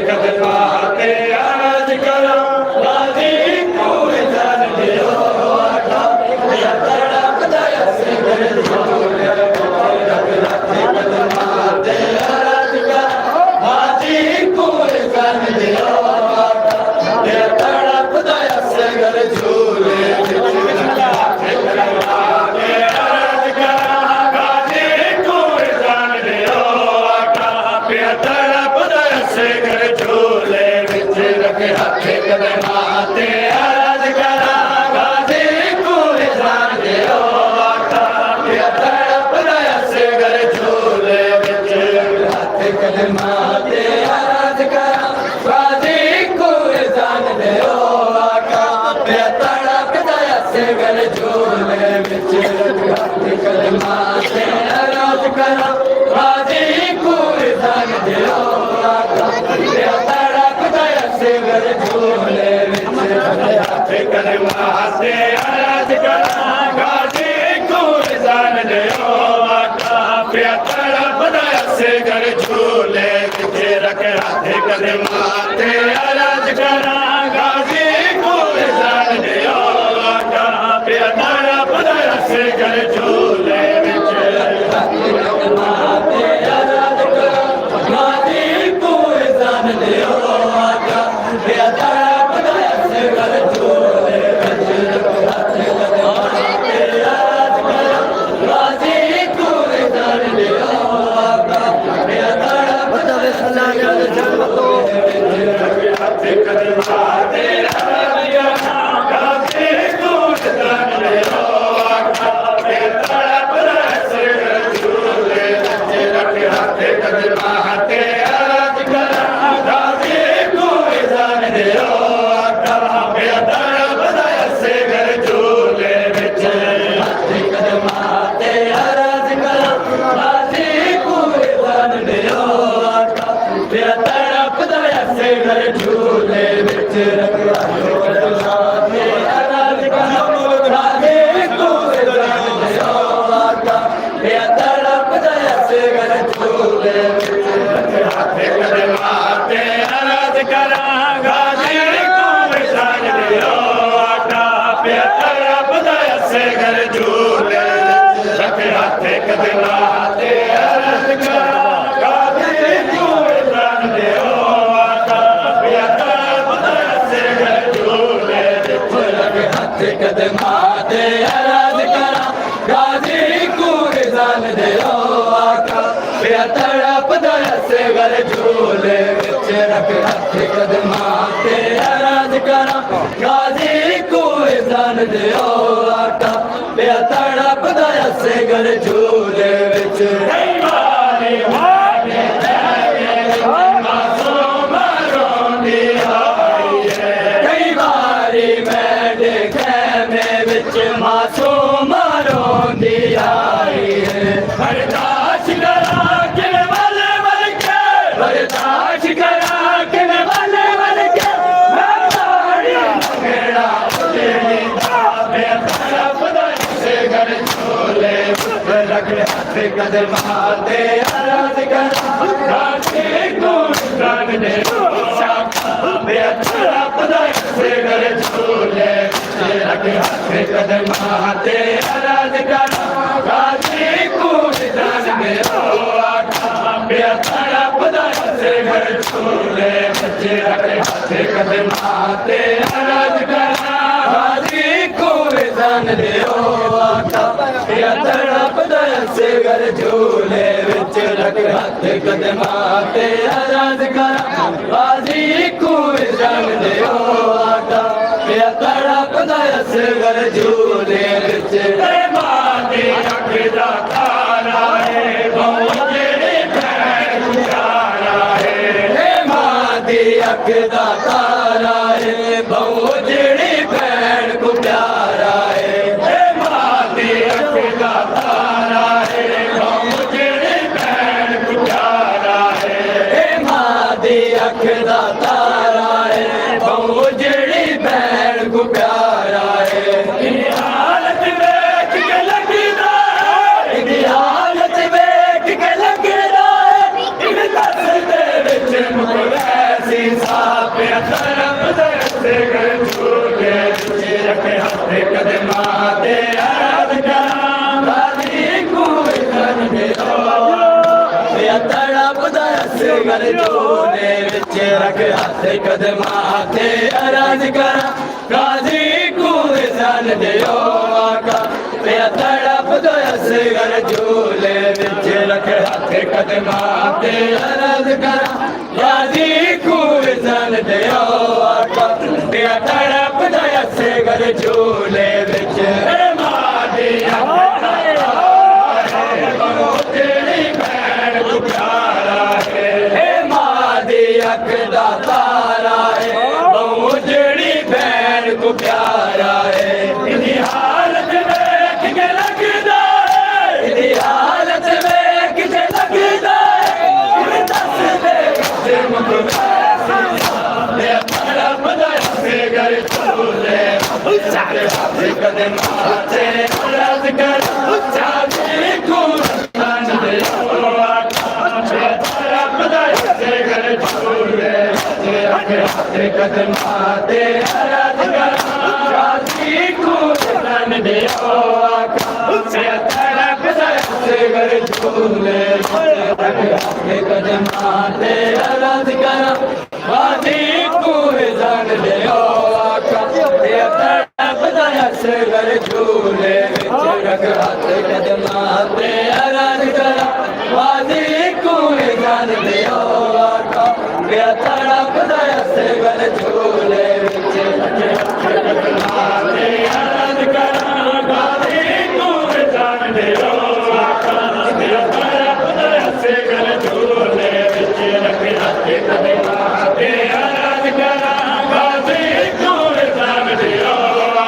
कदमाते अर्ज करो गाजी को जान दियो आका या तड़पदा से कर झोले कदमाते अर्ज करो गाजी को जान दियो आका या तड़पदा से कर झोले हाथे कदमाते अर्ज करा गाजी को जान दियो आका या तड़पदा से कर झोले विच हाथे कदमाते अर्ज करा गाजी को जान दियो आका या तड़पदा से कर झोले विच हाथे कदमाते अर्ज करा गाजी को जान दियो आका या तड़पदा से कर झोले विच हाथे कदमाते अर्ज करा गाजी को जान दियो आका या तड़पदा से कर झोले विच रख हाथे कदमाते अर्ज करा गाजी को जान दियो आका या तड़पदा से कर झोले विच हाथे कदमाते अर्ज करा गाजी को जान दियो आका या तड़पदा से कर झोले विच हाथे कदमाते अर्ज करा गाजी को जान दियो आका या तड़पदा से कर झोले विच हाथे कदमाते अर्ज करा गाजी को जान दियो आका या तड़पदा से कर झोले विच हाथे कदमाते अर्ज करा गाजी को जान दियो आका या तड़पदा से कर झोले विच हाथे कदमाते अर्ज करा गाजी को जान दियो आका या तड़पदा से कर झोले विच हाथे कदमाते अर्ज करा गाजी को जान दियो आका या तड़पदा से कर झोले विच हाथे कदमाते अर्ज करा गाजी को जान दियो आका या तड़पदा से कर झोले विच हाथे कदमाते अर्ज करा गाजी को जान दियो आका या तड़पदा से कर झोले विच हाथे कदमाते अर्ज करा गाजी को जान दियो आका या तड़पदा से कर झोले विच हाथे कदमाते अर्ज करा गाजी को जान दियो आका या तड़पदा से कर झोले विच कई बारी मैं देखे में विच मासूम रोंदी आई है बर्दाश्त करा के वाले वाल के बर्दाश्त करा के वाले वाल के मैं ताड़ी मेरा तेरी दावे तड़पदा से कर झोले रख हाथे कदमाते अर्ज करा गाजी को जान दियो आका या तड़पदा से कर झोले रख हाथे कदमाते अर्ज करा गाजी को जान दियो आका या तड़पदा से कर झोले रख हाथे कदमाते अर्ज करा गाजी को जान दियो आका या तड़पदा से कर झोले विच रख हाथे कदमाते अर्ज करा गाजी को जान दियो आका या तड़पदा से कर झोले विच माते अखदा तारा है बहु जेड़े भैन प्यारा है माते अखदा तारा है बहु जेड़े भैन को प्यारा है माते अखदा तारा है बहु जेड़े भैन को प्यारा है माते अखदा तारा है बहु जेड़ी भैन को प्यारा है हालत देख के लगदा हालत देख के लगदा इन दस दे विच मुझ वैसी सापे तरफ दसे कर झूले रखे हाथ कदमाते अरज करा गाजी कोई कर दे तड़प दसे कर झूले रखे हाथ कदमाते अरज करा गाजी कोई जान दे आका तड़प दसे कर झूले रखे हाथ कदमाते अरज करा गाजी कोई जान दे आका तड़प दसे कर झूले मादी तारा है बहु जड़ी बहन को प्यारा है इन्हीं हालत में किसे लगता है इन्हीं हालत में किसे लगता है दस दे तरफ दसे घर चूले कदम आते रज कर चाबी को तरफ दसे घर चूले कदमाते अरज कर गाजी को जान दे आका तरफ दसे घर झूले कदमाते अरज कर गाजी को जान दे आका तरफ दसे घर झूले हाथ कदमाते अरज कर गाजी को जान दे आका तरफ दसे घर झूले अरज कर गाजी को जान दे आका तरफ दसे घर झूले रखे हाथ कदमाते अरज कर गाजी को जान दे आका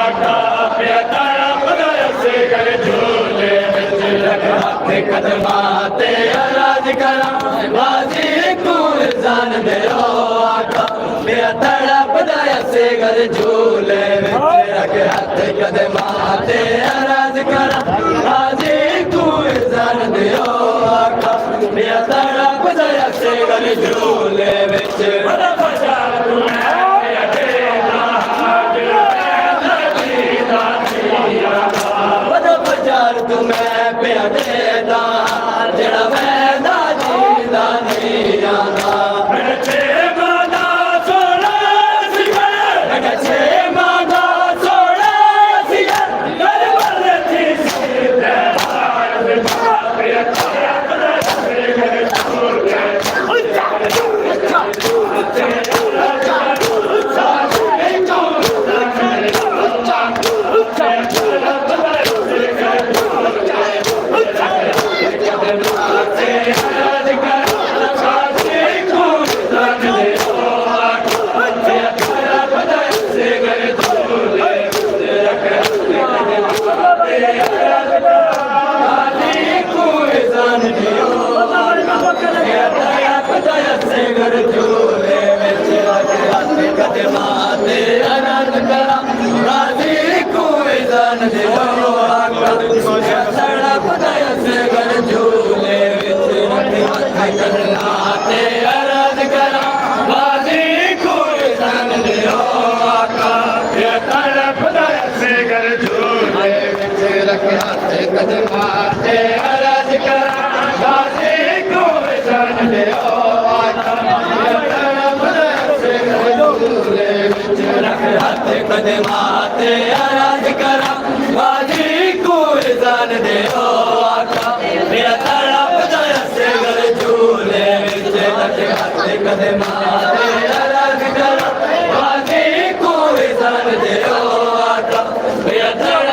तरफ दसे घर झूले रखे हाथ कदमाते अरज कर गाजी को जान दे आका तड़प दसे घर झूले रखे हाथ कदमाते अरज कर गाजी को जान दे आका तड़प दसे घर झूले तुम्हें प्या देदा जड़ा वैदा जीदा नहीं आना कदमाते अरज करा गाजी को जान दे आका मेरा तड़प दसे घर झूले कदमाते अरज करा गाजी को जान दे आका मेरा तड़प दसे घर झूले कदमाते अरज करा गाजी को जान दे आका मेरा तड़प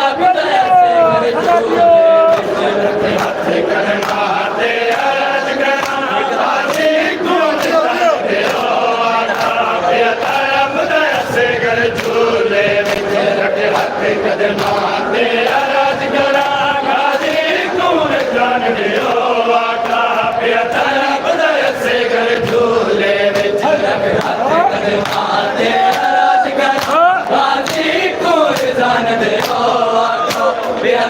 दसे घर झूले कदमाते अरज करा गाजी को जान दे आका तरफ दसे घर झूले कदमाते अरज करा गाजी को जान दे आका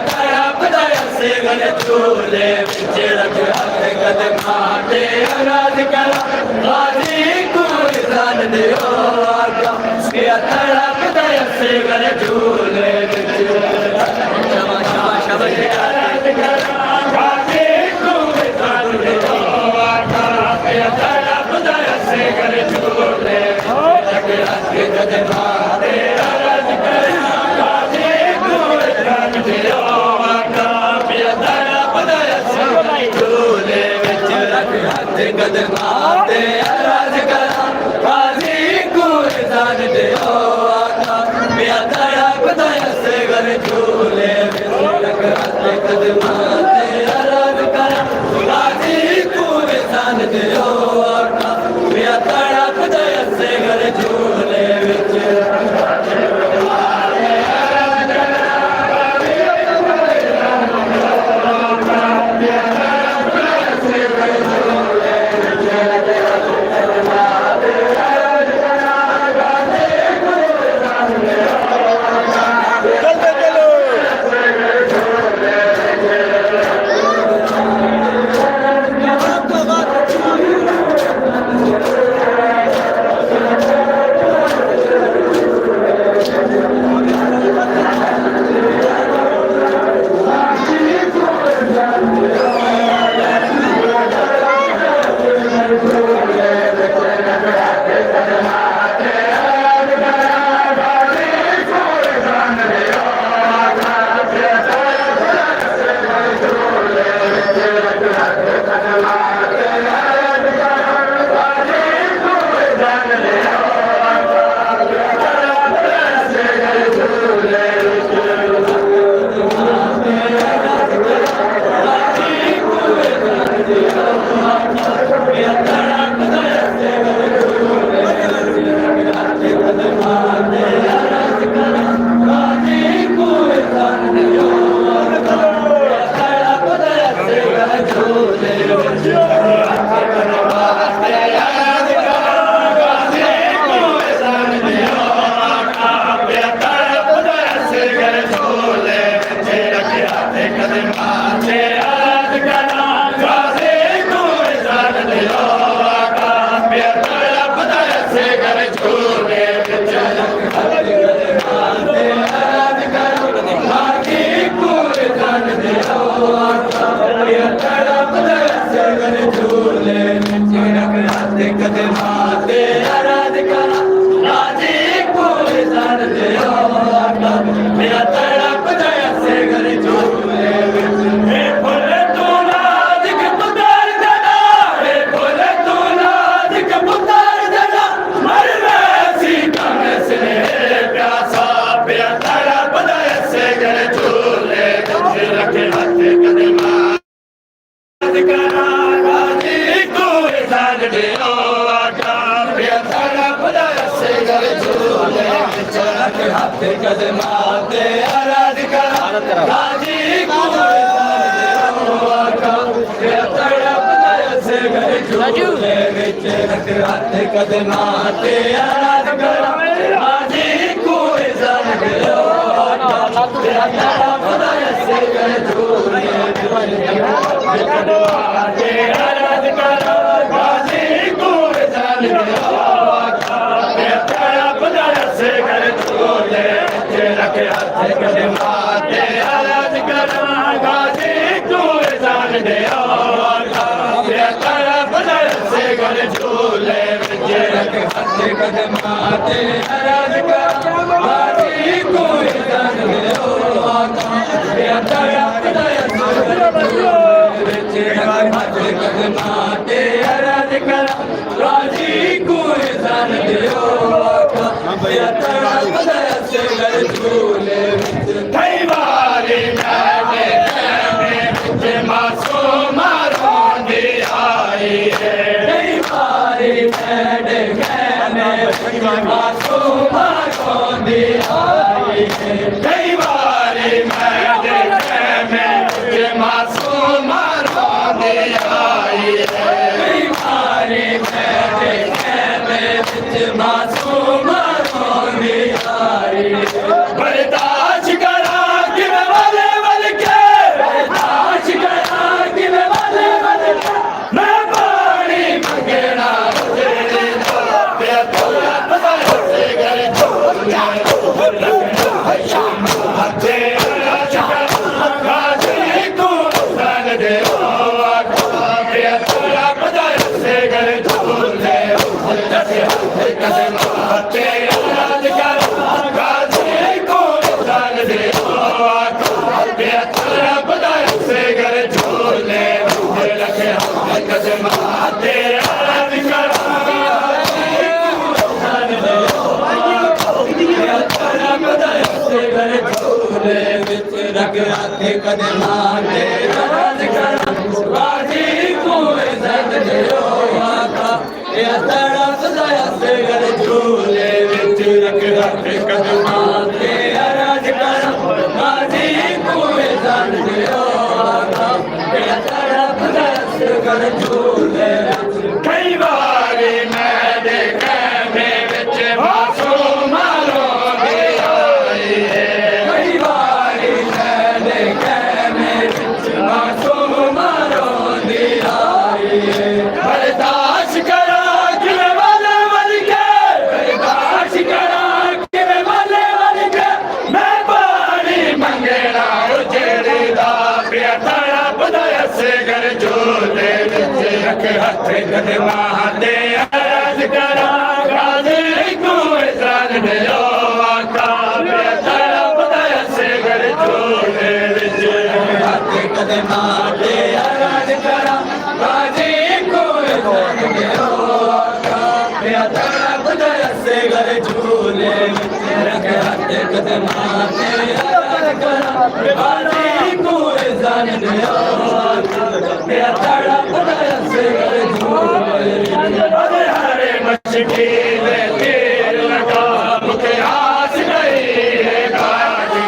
तरफ दसे घर झूले कदमाते अरज करा गाजी को जान दियो आका पिया तड़पदा असे घर झूले विच शाबाश शाबाश शाबाश अरज करा गाजी कुए जान दियो आका पिया तड़पदा असे घर झूले लग हथ कदमा ते अरज करा गाजी कुए जान दियो आका पिया तड़पदा असे झूले विच लग हथ कदमा ते अरज करा गाजी कुए जान दियो आका पिया तड़पदा असे घर झूले विच लग हथ कदमा ते अरज करा गाजी कुए जान दियो आका पिया तड़पदा असे घर झूले विच बर्दाश्त करा कि मैं वाले वाले के बर्दाश्त करा कि मैं वाले वाले मैं पानी मंगना तेरे दो झूले रखे कदमां ते अरज कई बारी मैं देखा मेरे मासूम रोंदी आई है कई बारी मैं देखा मेरे मासूम रोंदी आई है बर्दाश्त करा कि मैं वाले वाली के बर्दाश्त करा कि मैं वाले वाली के मैं पानी मंगेरा उजड़ी दा पिया तारा बदाया से घर झूले रख हाथ कदमां ते अरज करा गाजी को जान दियो आका पिया तारा बदाया से घर झूले रख हाथ कदमां ते अरज करा गाजी को जान दियो आका पिया तारा बदाया से घर झूले रख हाथ कदमां ते अरज करा गाजी को जान दियो आका पिया तारा बदाया से घर झूले अरे हरे मछली में तेल लगा मुझे आस गई है गाजी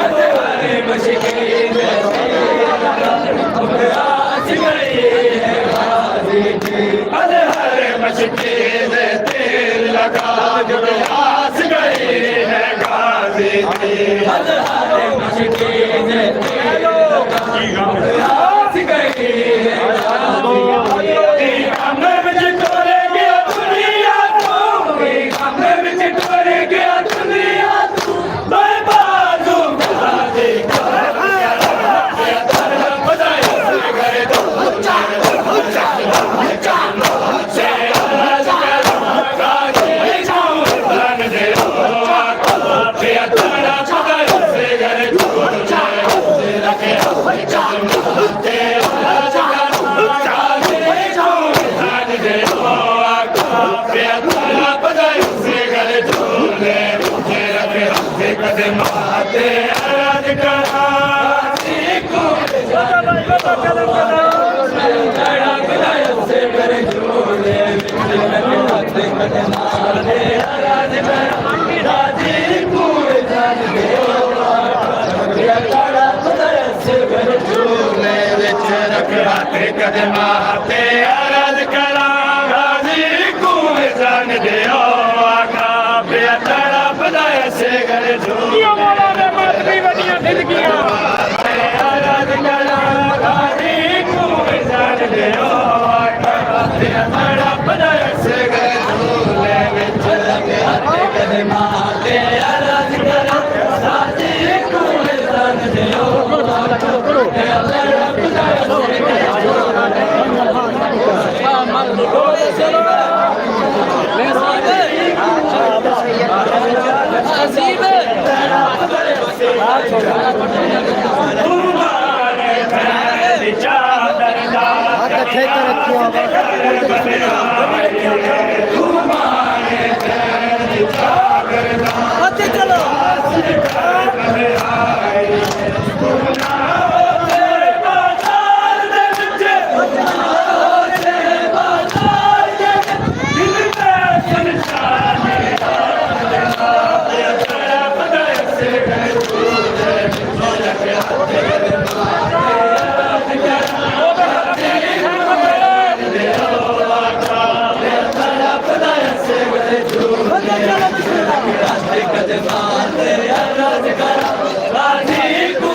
अरे हरे मछली में तेल लगा मुझे आस गई है गाजी अरे हरे मछली में तेल लगा मुझे आस गई है गाजी अरे हरे मछली में तेल लगा मुझे आस गई है कदमां ते अरज करा गाजी को जान दियो आका पिया तारा बदाया से घर झूले अरज करा गाजी को जान दियो आका पिया तारा बदाया से घर झूले कदमां ते अरज करा गाजी को जान दियो आका पिया तारा बदाया से चलो कदमां ते अरज करा गाजी को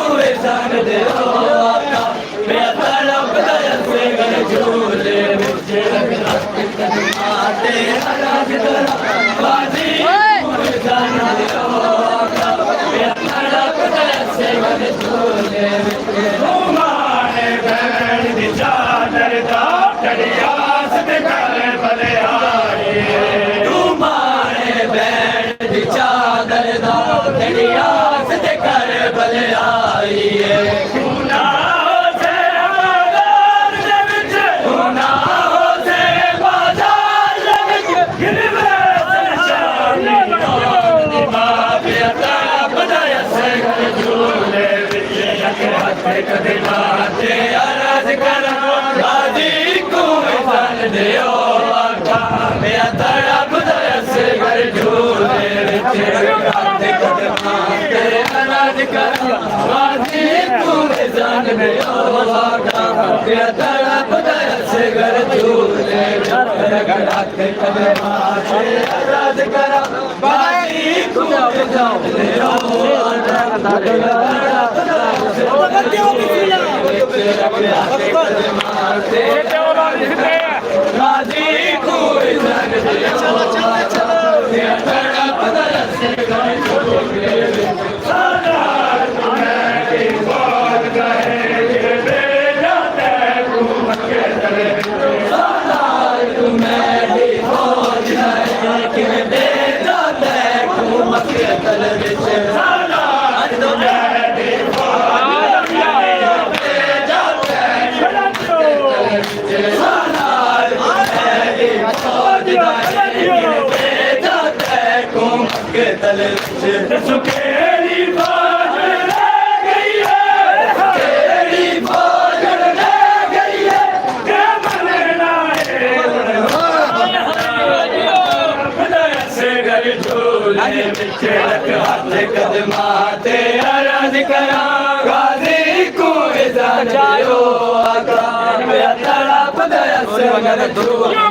दे तड़प से घर झूले हाथ राज करा बाजी सुखेरी बाज ले गई है, तेरी बाज ले गई है, क्या मनना है से घर झूले बिछे हाथ कदमाते अर्ज करा गाजी को इज़्ज़त जायो आका तड़प से घर झूले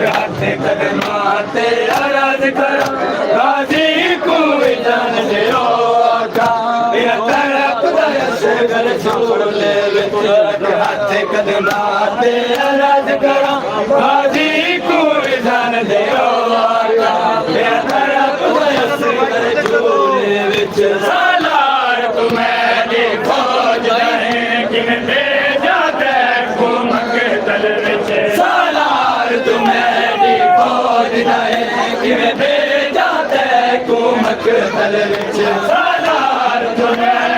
हाथ कदमाते अर्ज करा गाजी को इज़्ज़त जायो आका तड़प से घर झूले बिछे हाथ कदमाते अर्ज करा गाजी को इज़्ज़त जायो सालार तुम्हें फौज किन भेजा को मकतल विच सालार तुम्हें फौज किन भेजा को मकतल विच सालार तुम्हें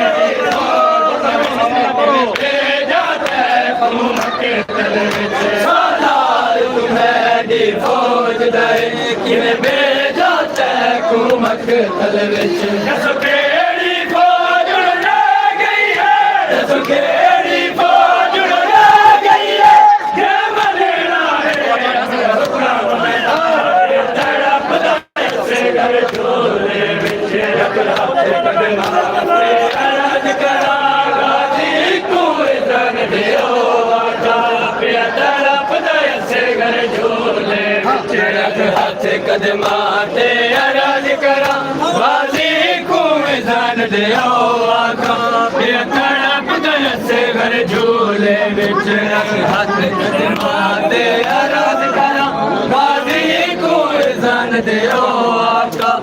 भेजा को मकतल विच सालार तुम्हें फौज किन भेजा को मकतल विच केड़ी फौज ले गई है केड़ी फौज ले गई है क्या मनना है तड़प से घर झूले विच अर्ज करा गाजी को इज़्ज़त दियो तड़प से घर झूले विच हाथ कदमाते अर्ज करा गाजी को इज़्ज़त दियो आका तड़प से घर झूले विच हाथ कदमाते अर्ज करा गाजी को इज़्ज़त दियो आका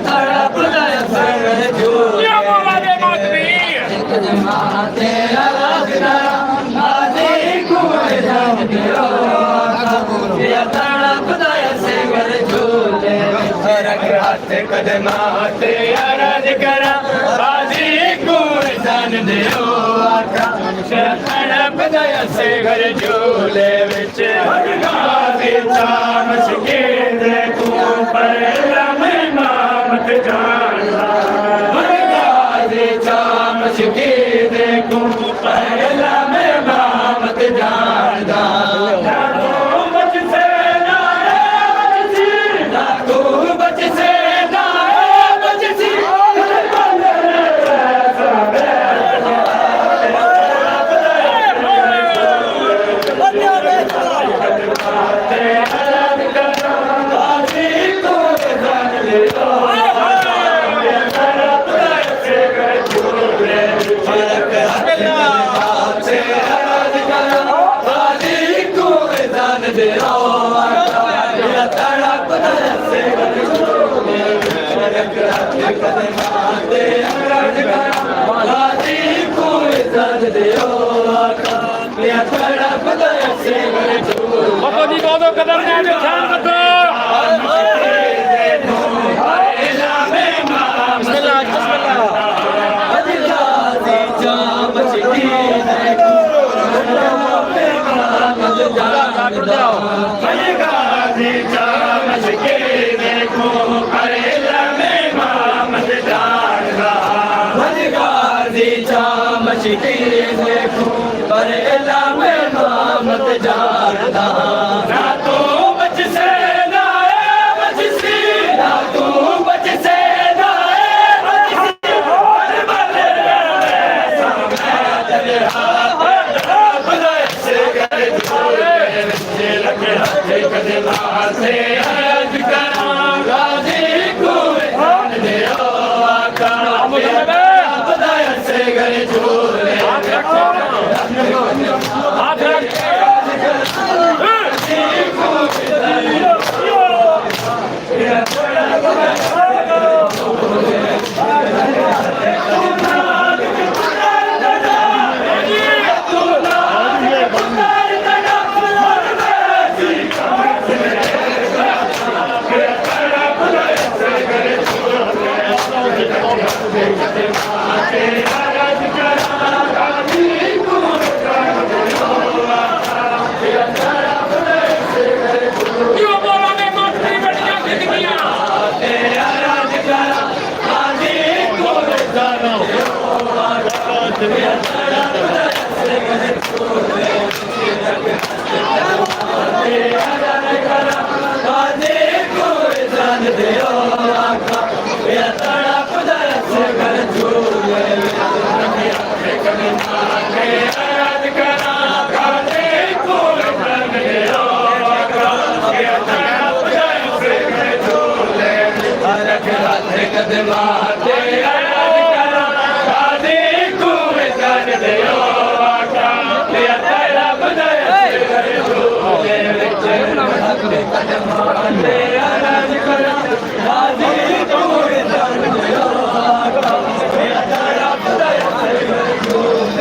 तड़प से घर झूले कदमाते अर्ज करा गाजी को इज़्ज़त दियो तड़प से घर झूले हाथ कदमाते अर्ज करा गाजी को इज़्ज़त दियो आका तड़प से घर झूले विच गाजी चाम शकीर को पर लम्हे मामत जानदा गाजी चाम शकीर को पर लम्हे मामत जानदा कदम देखो पर इलामे मत जानदा ना तो बच से ना बच सी ना तू बच से ना बच सी कदमाते अरज करा गाजी कुए जान दियो आका तेरा तेरा बदाया करे झूले विच कदमाते अरज करा गाजी कुए जान दियो आका तेरा तेरा बदाया करे झूले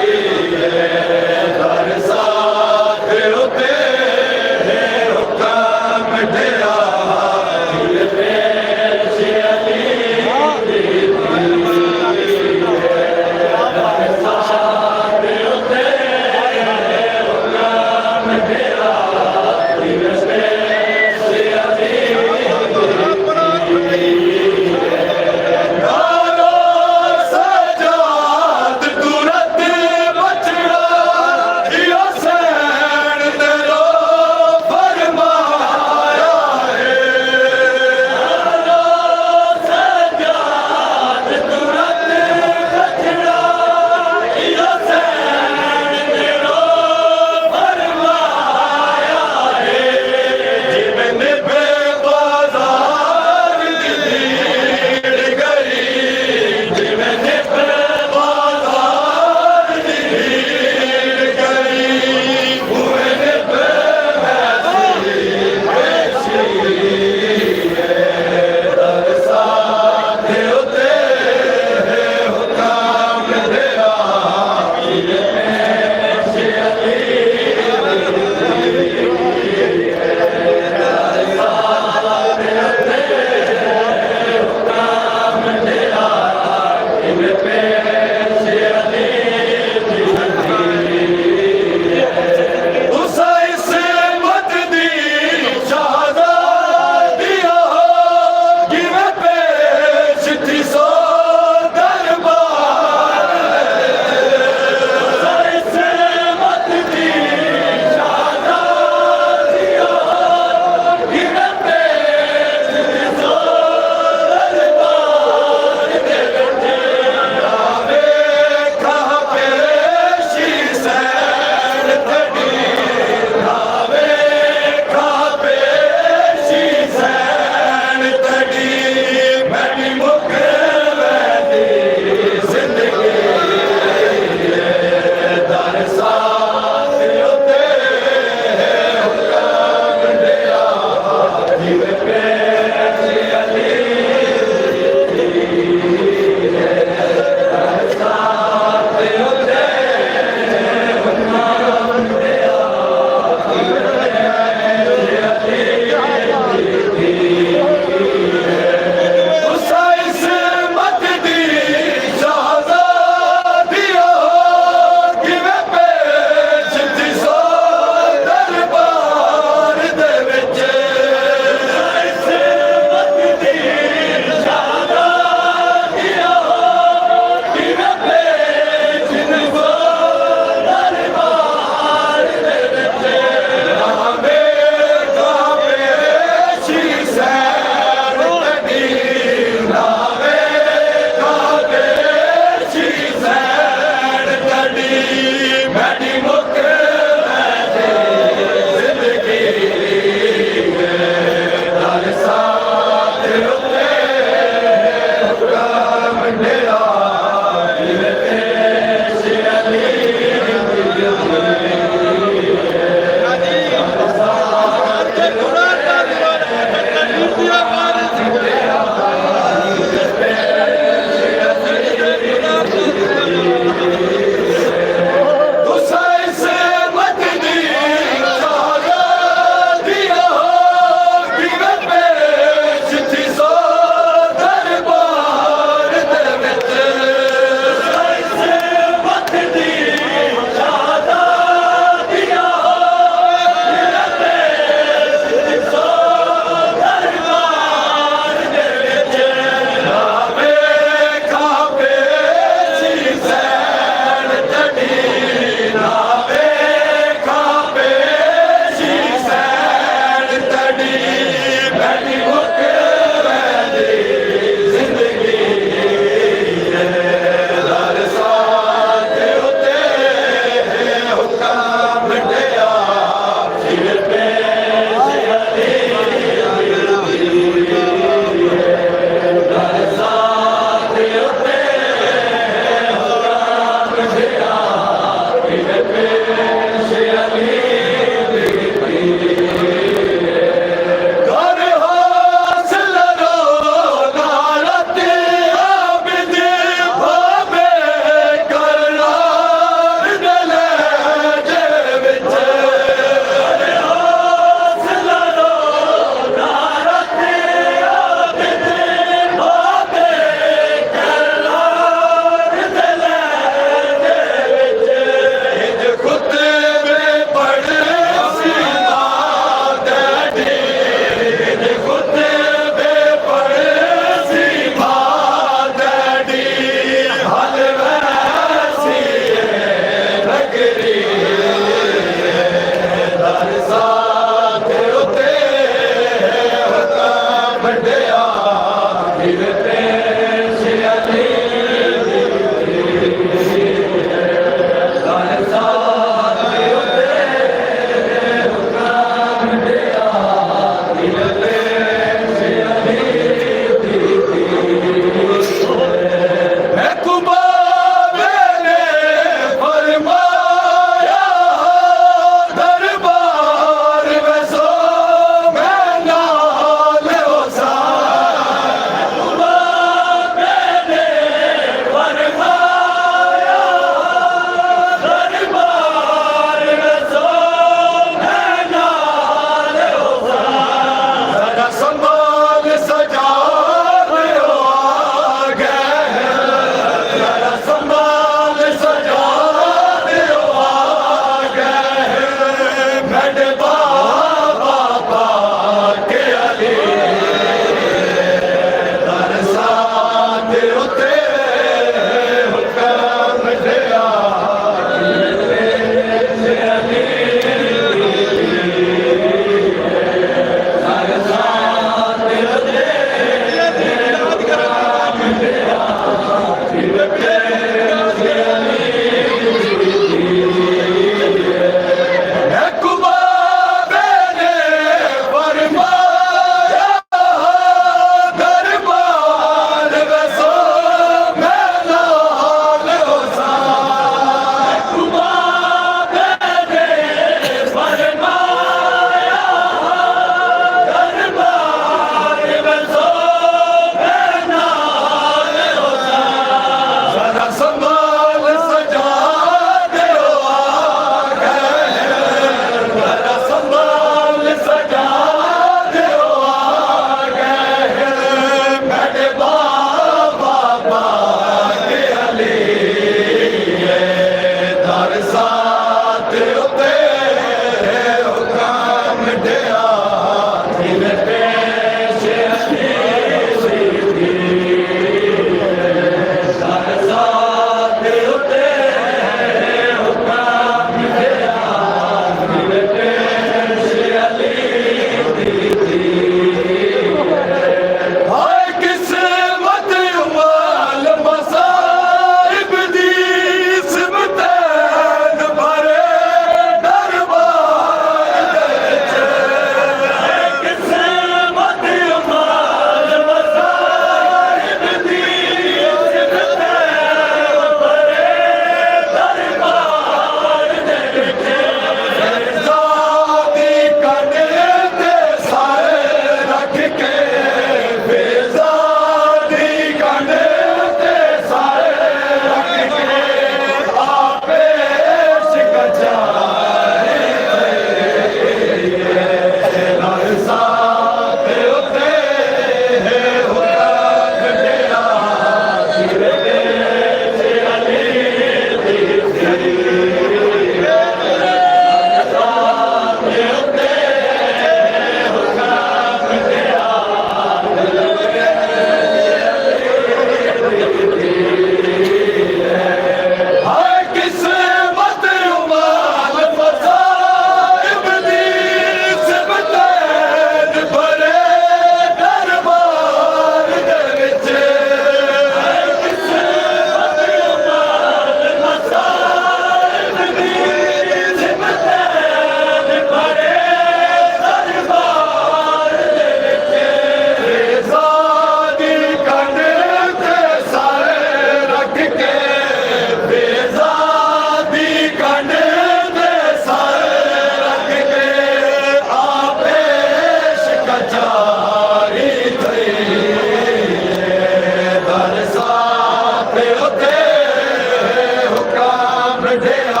दिया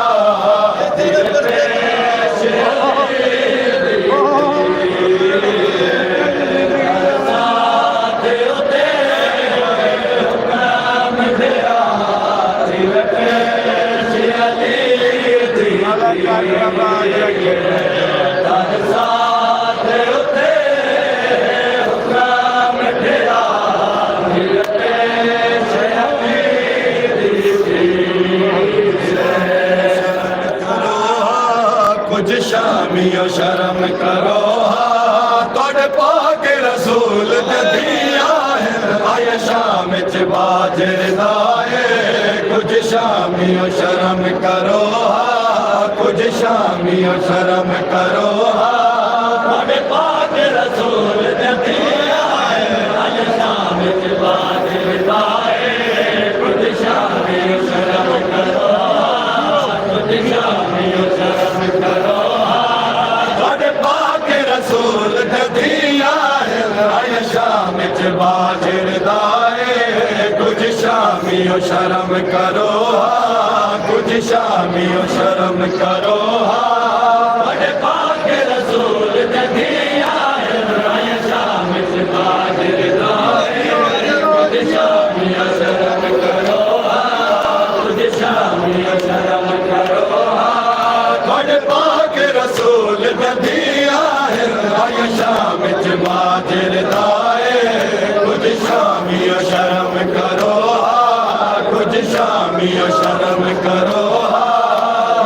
कुछ शामियों शर्म करो तोड़े पाक रसूल दिया है आया शाम च बाजर दाए कुछ शामियों शर्म करो कुछ शामियों शर्म करो तोड़े पाक रसूल दिया है आया शाम च बाजर दाए कुछ शामियों शर्म करो कुछ शामियों शर्म करो रसूल दिया है आया शाम च बाजर दाए कुछ शामियों शर्म करो कुछ शामियों शर्म करो बड़े पाक रसूल दिया है आया शाम च बाजर दाए कुछ शामियों शर्म करो कुछ शामियों शर्म करो बड़े पाक रसूल दिया आया शाम च बाजर दाए कुछ शामियों शर्म करो कुछ शामियों शर्म करो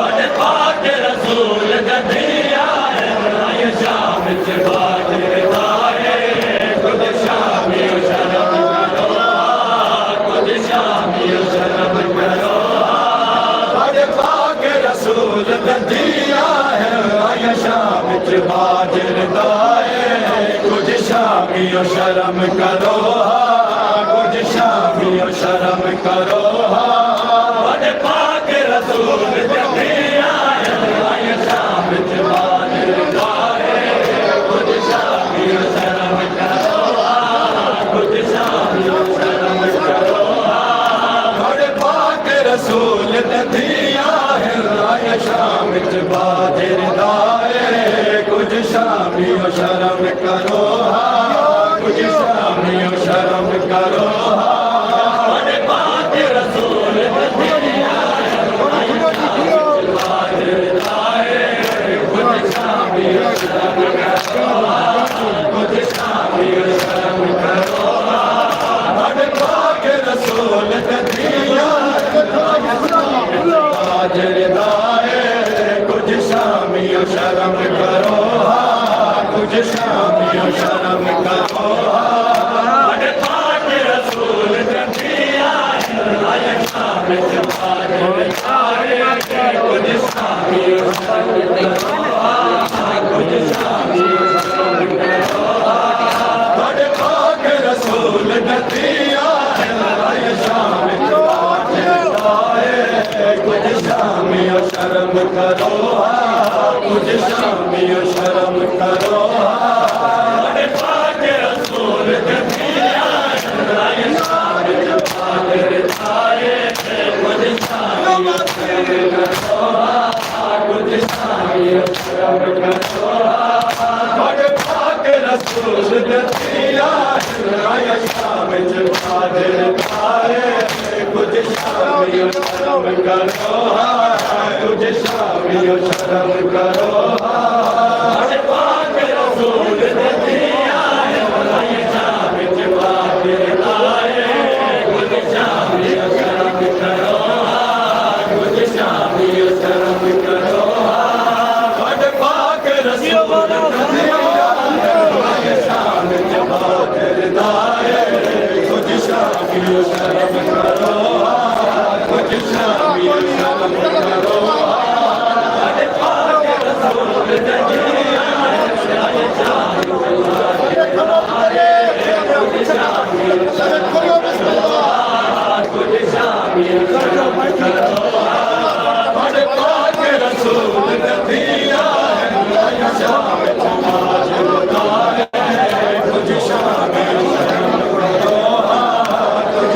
बड़े पाक रसूल दिया है आया शाम च बाजर दाए कुछ शामियों शर्म करो कुछ शामियों शर्म करो बड़े पाक रसूल दिया है आया शाम च बाजर दाए कुछ शामियों शर्म करो कुछ शामियों शर्म करो बड़े पाक रसूल दिया है आया शाम च बाजर दाए कुछ शामियों शर्म करो कुछ शामियों शर्म करो बड़े पाक रसूल दिया है आया शाम च बाजर दाए कुछ शामियों शर्म करो कुछ शामियों शर्म करो बड़े पाक रसूल दिया बाजर दाए कुछ शामियों शर्म करो कुछ शामियों शर्म करो बड़े पाक रसूल दिया बाजर दाए कुछ शामियों शर्म करो कुछ शामियों शर्म करो बड़े पाक रसूल दिया आया शाम च बाजर दाए कुछ शामियों शर्म करो कुछ शामियों शर्म करो बड़े पाक रसूल दिया आया शाम च बाजर दाए कुछ शामियों शर्म करो कुछ शामियों शर्म करो बड़े पाक रसूल दिया आया शाम च बाजर दाए कुछ शामियों शर्म करो कुछ शामियों शर्म करो बड़े पाक रसूल दिया आया शाम च बाजर दाए कुछ शामियों शर्म करो कुछ शामियों शर्म करो बड़े पाक रसूल दिया आया शाम च बाजर दाए कुछ शामियों शर्म करो कुछ शामियों शर्म करो बड़े पाक रसूल दिया आया शाम च बाजर दाए कुछ शामियों शर्म करो कुछ शामियों शर्म करो बड़े पाक रसूल दिया आया शाम च बाजर दाए कुछ शामियों शर्म करो कुछ शामियों शर्म करो बड़े पाक रसूल दिया आया शाम च बाजर दाए कुछ शामियों शर्म करो कुछ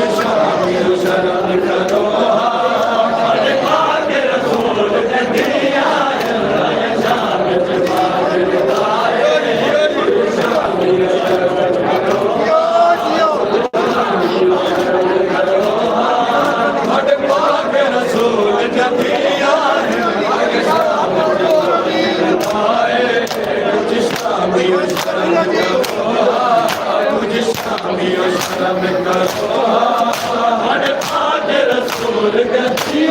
शर्म करो हर पाक रसूल गति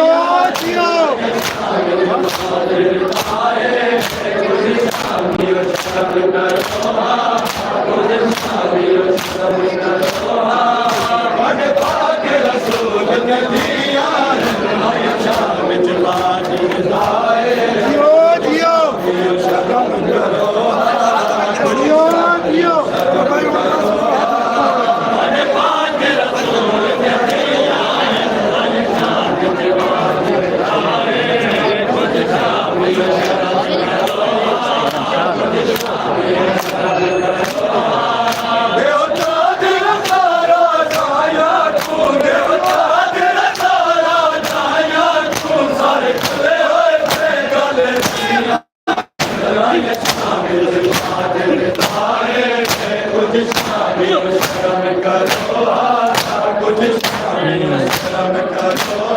शर्म करो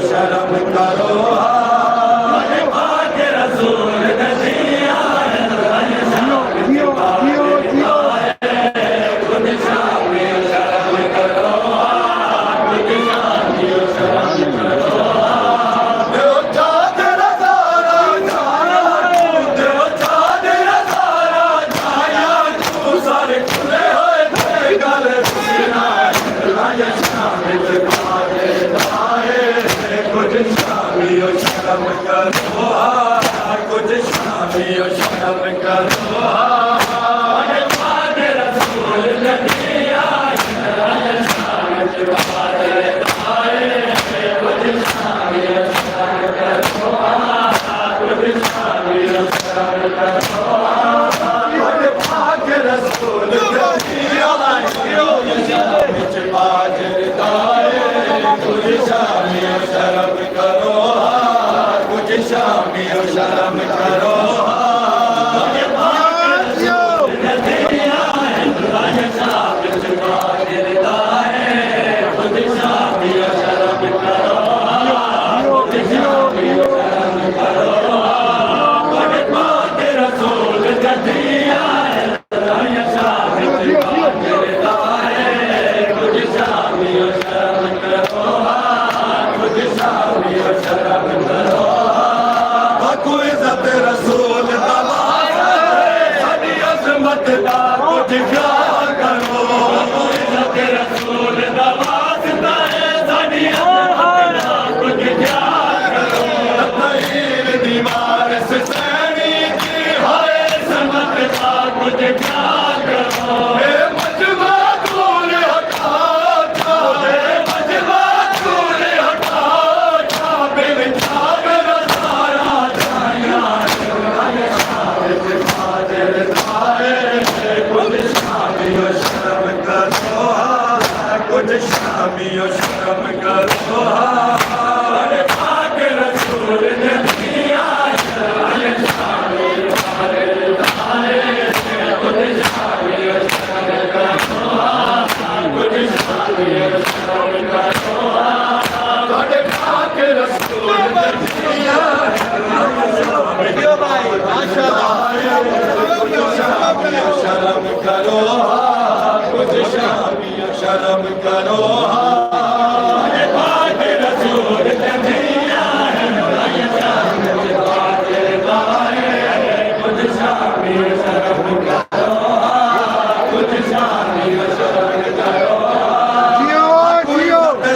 शर्म करो शर्म करो कुछ शर्म करो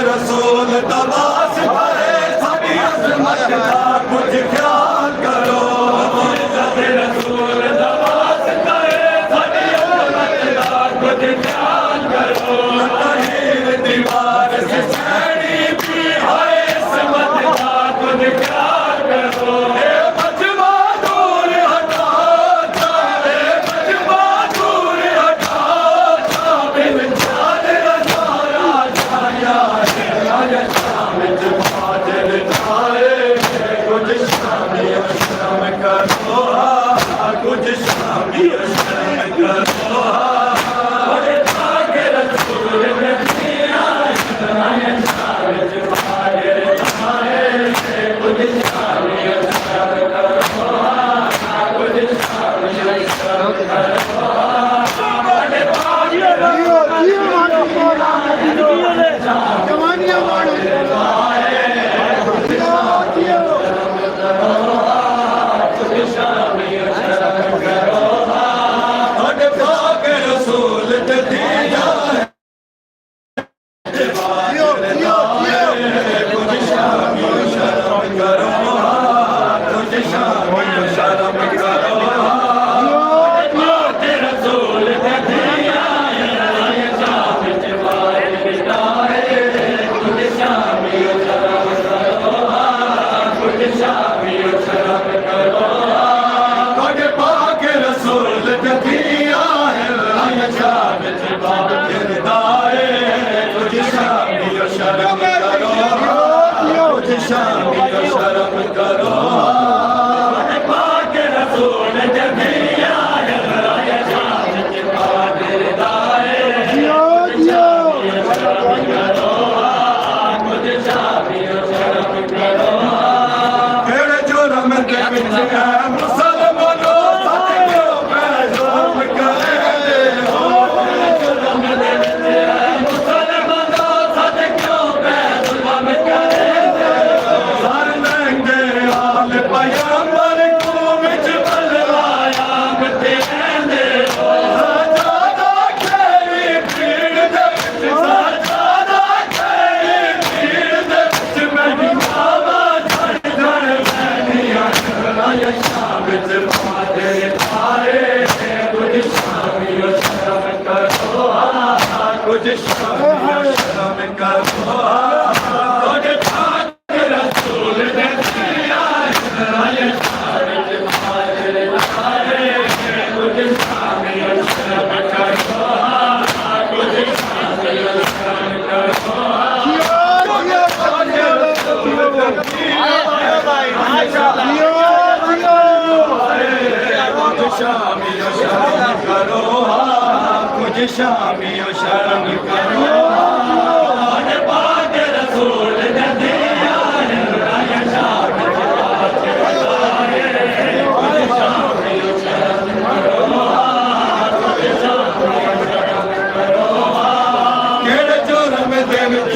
रसूल तबास करे साडी अज़मत दा कुछ ख्याल करो रसूल तबास करे साडी अज़मत दा कुछ ख्याल करो तहीर दीवार प्यार करो मजमा दूर हटा ए मजमा दूर हटा बिन चार नजारा छाया आया शाम बादल छाए कुछ शामी शर्म करो कुछ शामी शर्म करो बड़े भाग्य रसूल नबी आया शाम बादल छाए कुछ शामी शर्म करो कुछ शामी शर्म करो बड़े भाग्य शामी शर्म करो पाक रसूल नबी आया शाम बादल दाए शर्म करो खुद शामी शर्म करो केड़े जुर्म दे विच मुसलमानो साथ क्यों पैगाम करे हो जुर्म दे विच मुसलमानो साथ क्यों पैगाम करे पैगंबर को विच बलवाया मते रहंदे हो सादा खेरी भीड़ दे सादा खेरी भीड़ दे मेरी बाबा धड़ धड़ मैनिया आया शाम बादल छाए कुछ शामी शर्म करो कुछ शामी शर्म करो कुछ भाग्य रसूल नबी आया शाम बादल छाए कुछ शामी शर्म करो कुछ शामी शर्म करो शामी शर्म करो कुछ शामी शर्म करो पाक रसूल नबी आया शाम बादल छाए कुछ शामी शर्म करो कुछ शामी शर्म करो केड़े जुर्म दे विच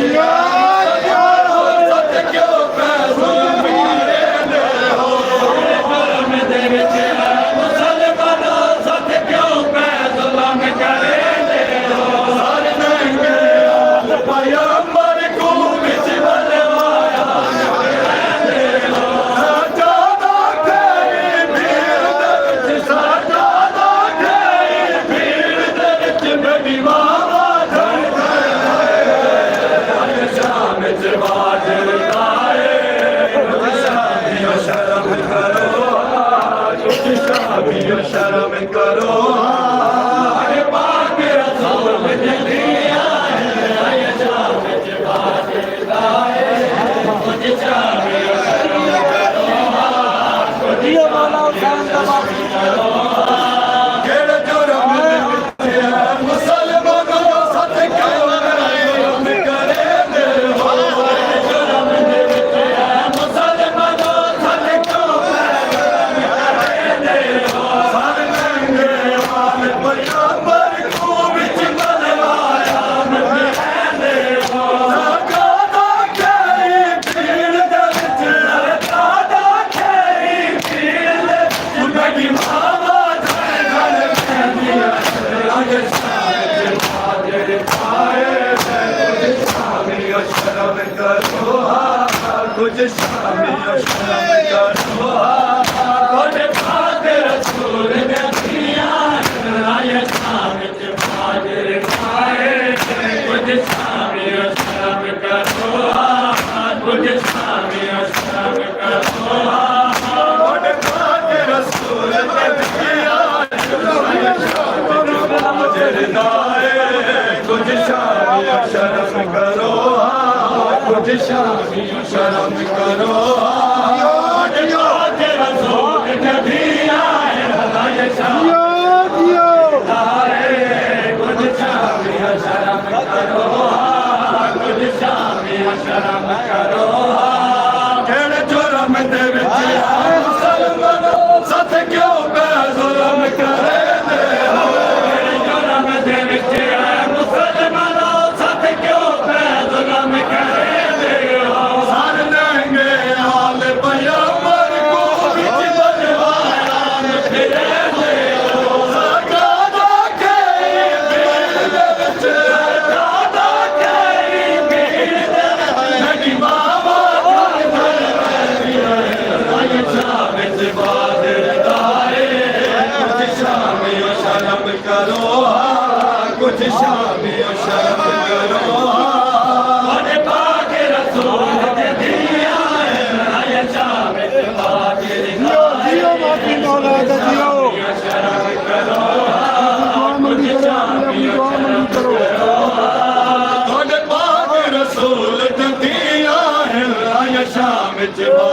सच क्यों पैसा मेरे हो जुर्म दे विच पैगंबर को विच बलवाया सादा खेरी भीड़ दे विच सादा खेरी भीड़ दे विच मेरी बाबा धड़ धड़ शाम बादल दाए शामी शर्म करो कुछ शामी शर्म करो पाक रसूल नबी आया शाम बादल दाए कुछ शामी शर्म करो कुछ शामी करो केड़े जुर्म मुसलमानो साथ क्यों पैगाम करे हो जुर्म दे विच मुसलमानो साथ क्यों पैगाम करे हो सर नंगे वाल पैगंबर को विच बलवाया मते रहंदे हो सादा खेरी भीड़ दे विच सादा खेरी भीड़ दे विच मेरी बाबा धड़ धड़ मैनिया आया शाम बादल छाए कुछ शामी शर्म करो कुछ शामी शर्म करो बड़े भाग्य रसूल नबी आया शाम बादल छाए कुछ शामी शर्म करो कुछ शामी शर्म कुछ शामिया शर्म करो कुछ शामिया शर्म करो रसूल नबी आए कुछ शामिया शर्म करो कुछ शामिया शर्म करो केड़े जुर्म दे विच मुसलमानों सत क्यों पे जुल्म करे केड़े जुर्म दे विच मुसलमानों सत क्यों पे जुल्म करे सर देंगे आल पैगंबर को विच बनवाया फिरे कुछ शामिया शर्म करो अरे पाक रसूल ने दिया है आया शामिल पाक जियो बाकी मौला दा जियो शर्म करो कुछ शामिया शर्म करो अरे पाक रसूल ने दिया है आया शामिल जियो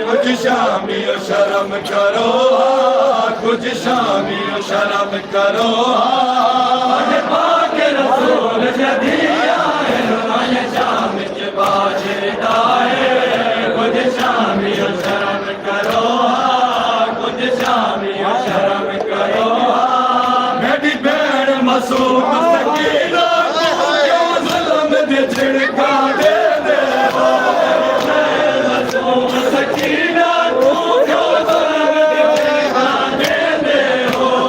कुछ शामिया शर्म करो कुछ शामिया शर्म करो अरे पाक रसूल ने दिया है आया शामिल बाजदाए कुछ शामिया शर्म करो कुछ शामिया शर्म करो मेरी भैन मासूम सकीना क्यों जुल्म दे झिड़का दे दे मासूम सकीना क्यों जुल्म दे झिड़का दे दे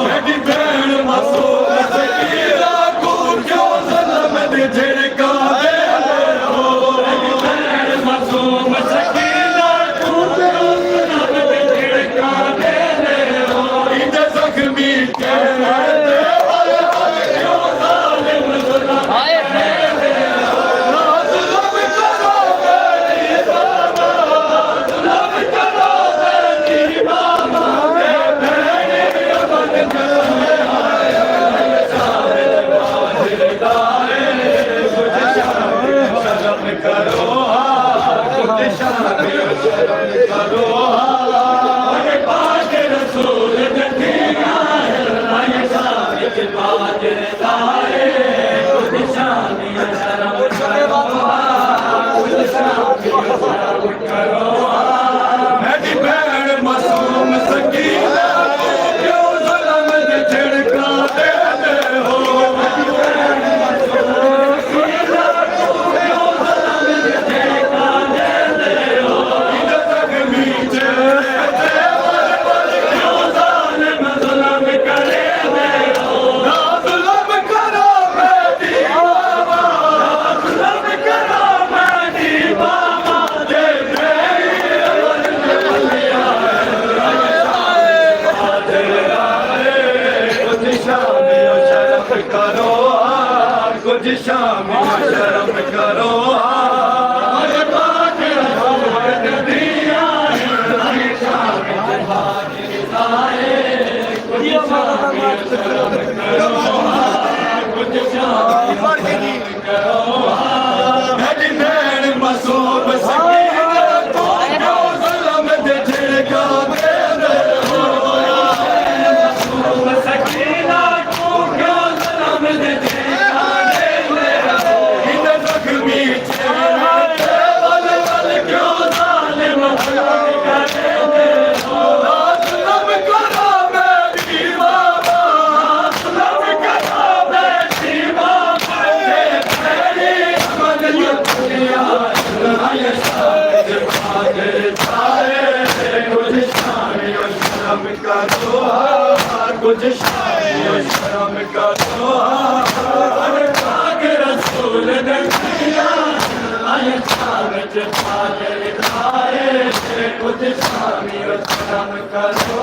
मेरी भैन मासूम सकीना क्यों जुल्म दे झिड़का दे दे मेरी भैन मासूम सकीना क्यों जुल्म दे झिड़का दे दे इधर जख्मी के मेरी भैन मासूम सकीना क्यों जुल्म दे झिड़का दे दे हो मेरी भैन मासूम सकीना क्यों जुल्म दे झिड़का दे दे हो इधर जख्मी चेहरे क्यों जालिम जुल्म करे दे हो ना जुल्म करो मेरी बाबा जुल्म करो मेरी बाबा दे करो कुछ शामिया शर्म करो अरे पाक रसूल ने दिया है शामिल बाजदाए कुछ शामिया शर्म करो कुछ शामिया शर्म करो मेरी भैन मासूम सकीना क्यों जुल्म दे झिड़का दे दे मासूम सकीना क्यों जुल्म दे झिड़का दे दे इधर जख्मी चेहरे वल वल क्यों जालिम जुल्म करे दे जुल्म करो मेरी बाबा जुल्म करो मेरी बाबा तेरी अमल दुनिया आया शामिल बाजदाए कुछ शामिया शर्म करो कुछ शामिया शर्म करो अरे पाक रसूल ने दिया आया शामिल बाजदाए कुछ शामी और शर्म करो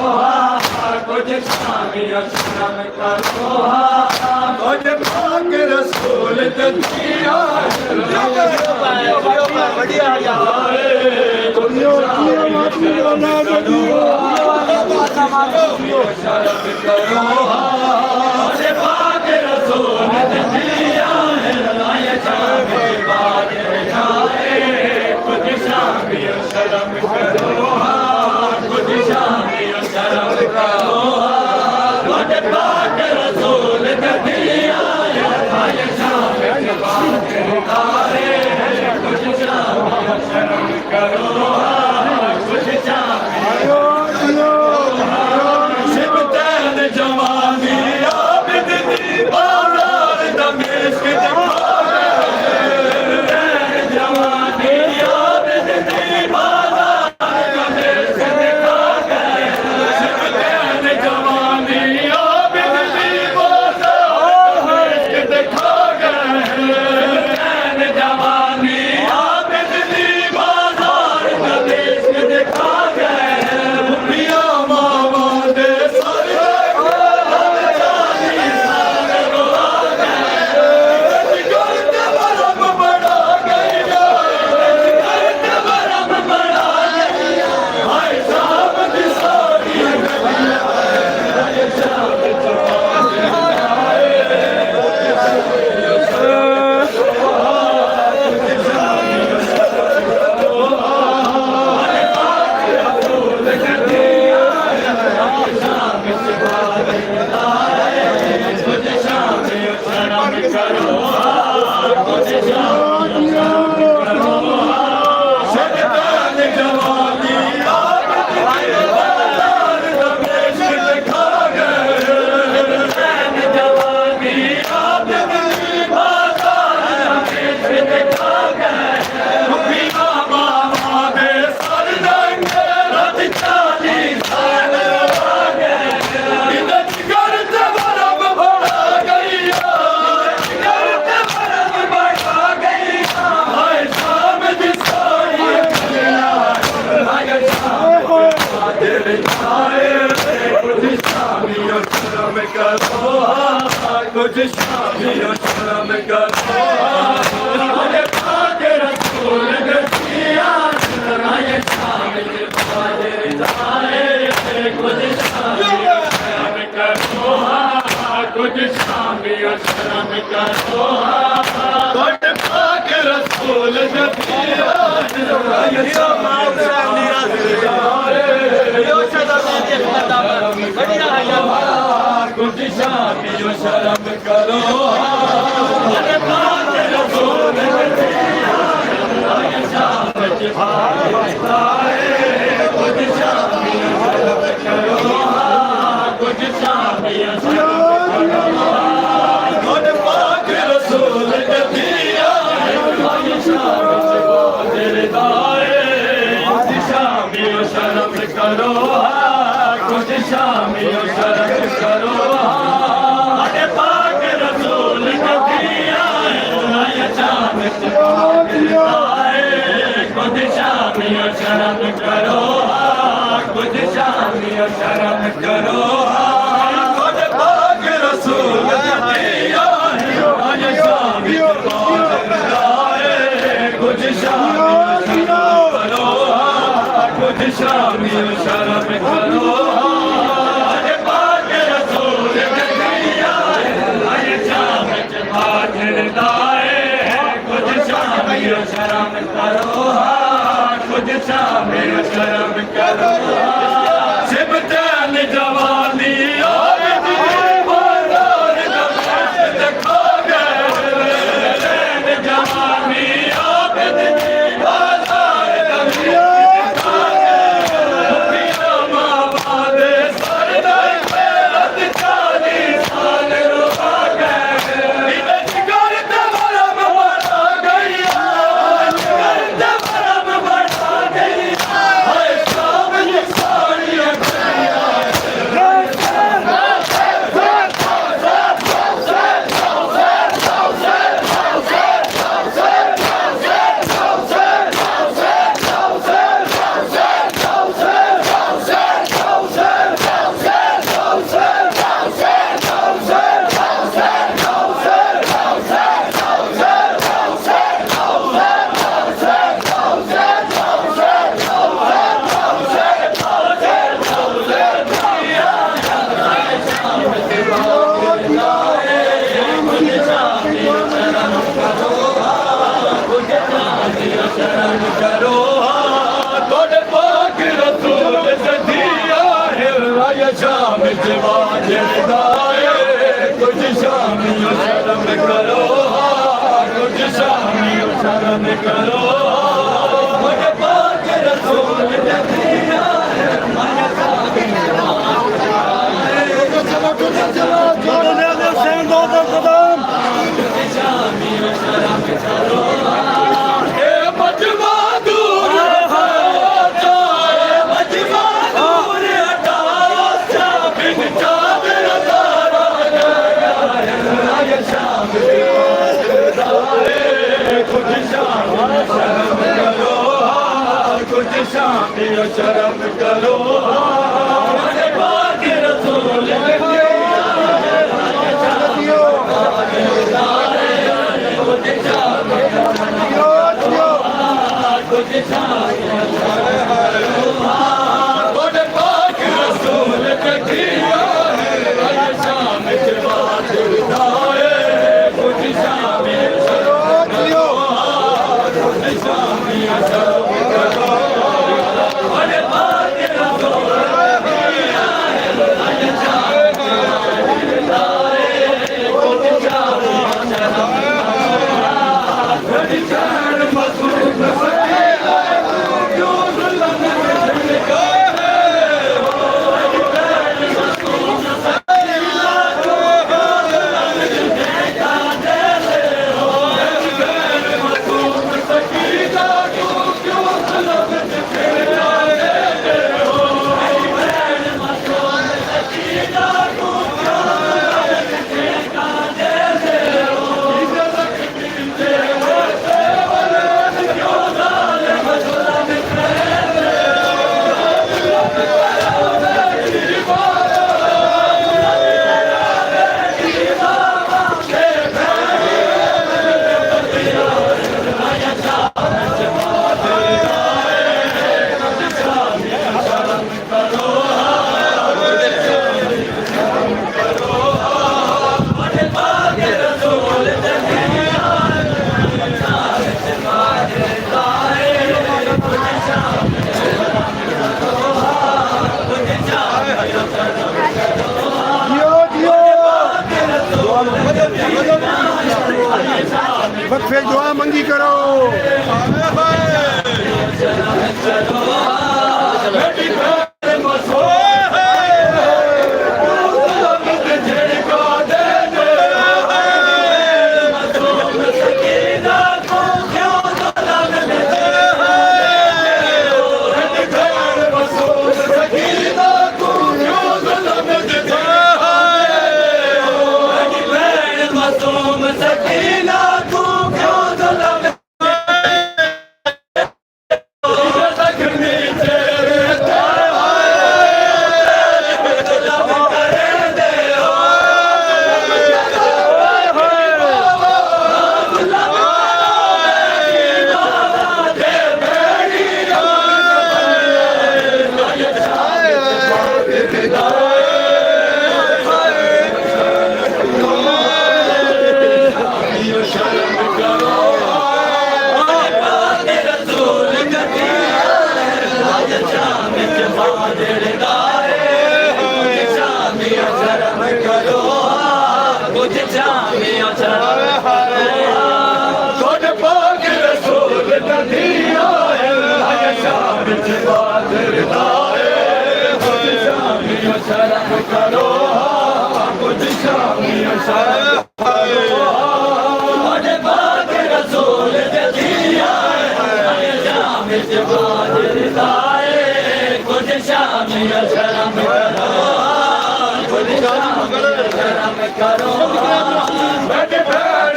कुछ शामी और शर्म करो कुछ पाक रसूल दिया बढ़िया शर्म करो पाक रसूल दिया कुछ शामी और शर्म करो कुछ शामी और शर्म करो कुछ पाक रसूल दिया कुछ शामी और शर्म करो कुछ शामी शिवतैन जवानी आबिद दी बाजार दमिश्क कुछ शामी और शर्म करो पाक रसूल दिया कुछ शामी और शर्म करो कुछ शामी और शर्म करो पाक रसूल दिया कुछ शामी जो शर्म करो पाक रसूल कुछ शामी शर्म करो कुछ शामी पाक रसूल दिया शामी शर्म करो कुछ शामी शर्म करो पाक रसूल दिया कुछ शामी शर्म करो कुछ शामी शर्म करो पाक रसूल दिया कुछ शामी करो कुछ शामी शर्म करो पाक रसूल दिया कुछ शामी शर्म करो कुछ शामी शर्म करो शिवतैन जवानी शाम जवाजदा कुछ शामियों शर्म करो कुछ शामियों शर्म करो मुझे पाक रसूल नदिया शामियों शर्म करो ए मजमा दूर कुछ शामियों शर्म करो पाक रसूल कुछ शामियों पाक रसूल नदिया शाम जवाजदा कुछ शामियों शर्म करो कुछ शामियों शर्म करो वक्फे दुआ मंगी करो शर्म करो कुछ शामियों शर्म करो पाक रसूल नदिया शाम जवाजदा कुछ शामियों शर्म करो कुछ शामियों शर्म करो बैठे बैठ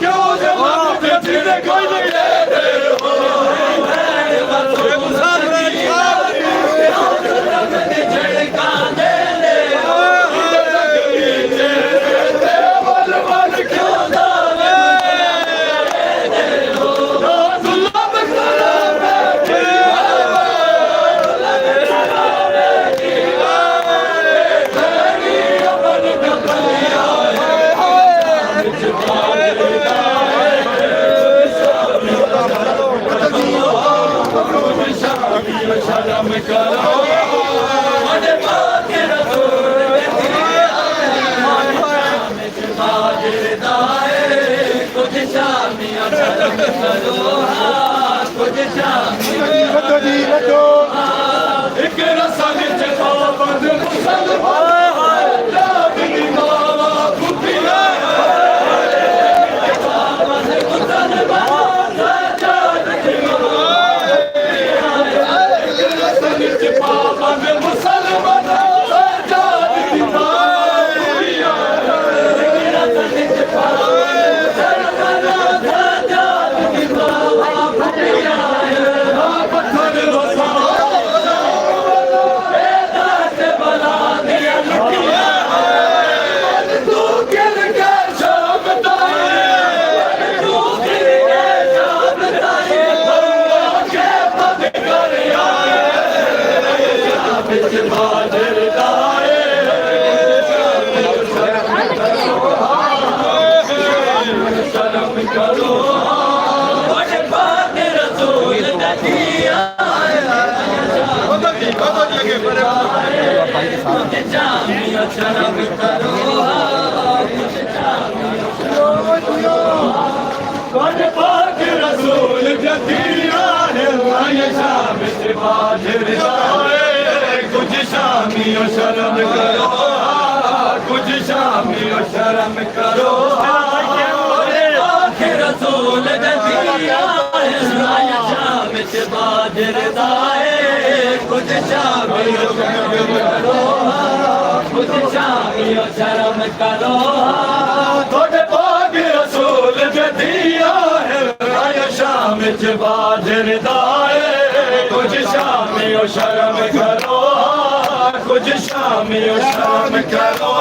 क्यों जवाब तेरे कोई नहीं देते हो Oh, कुछ शामी लड्डो जी लड्डो एक रसा विच पाबंद मुसलमान जात दी मावा फुफिया पाबंद मुसलमान जात दी मावा एक रसा विच पाबंद मुसलमान जात दी मावा फुफिया एक रसा विच पाबंद मुसलमान जात दी मावा फुफिया पत्थर वसा रसूल जदिया कुछ शामी शर्म करो कुछ शामी शर्म करो रसूल जदिया शाम बाजर दाए कुछ शामी करो कुछ शामी शर्म करो थोड़े पाग रसूल जदिया शाम बाजर दाए कुछ शामी शर्म करो कुछ शामी शर्म करो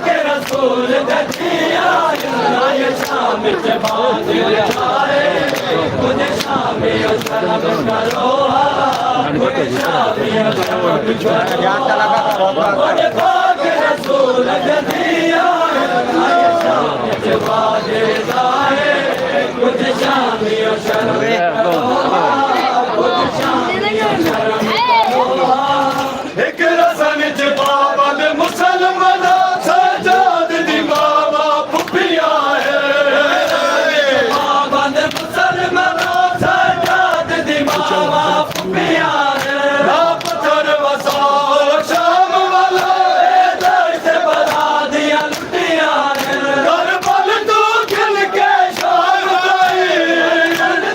के रसूल जदिया शाम बाजर दाए कुछ शामी शर्म करो कुछ शामी शर्म करो रसूल जदिया शाम बाजर दाए कुछ शामी शर्म करो कुछ शामी शर्म करो एक रसन च पाबंद मुसलमान सजाद दी मावा फुफिया है पाबंद मुसलमान सजाद दी मावा फुफिया है ना पत्थर वसा शाम वाला इधर से बना दिया लुटिया है करबल तू खिल के शाम दाई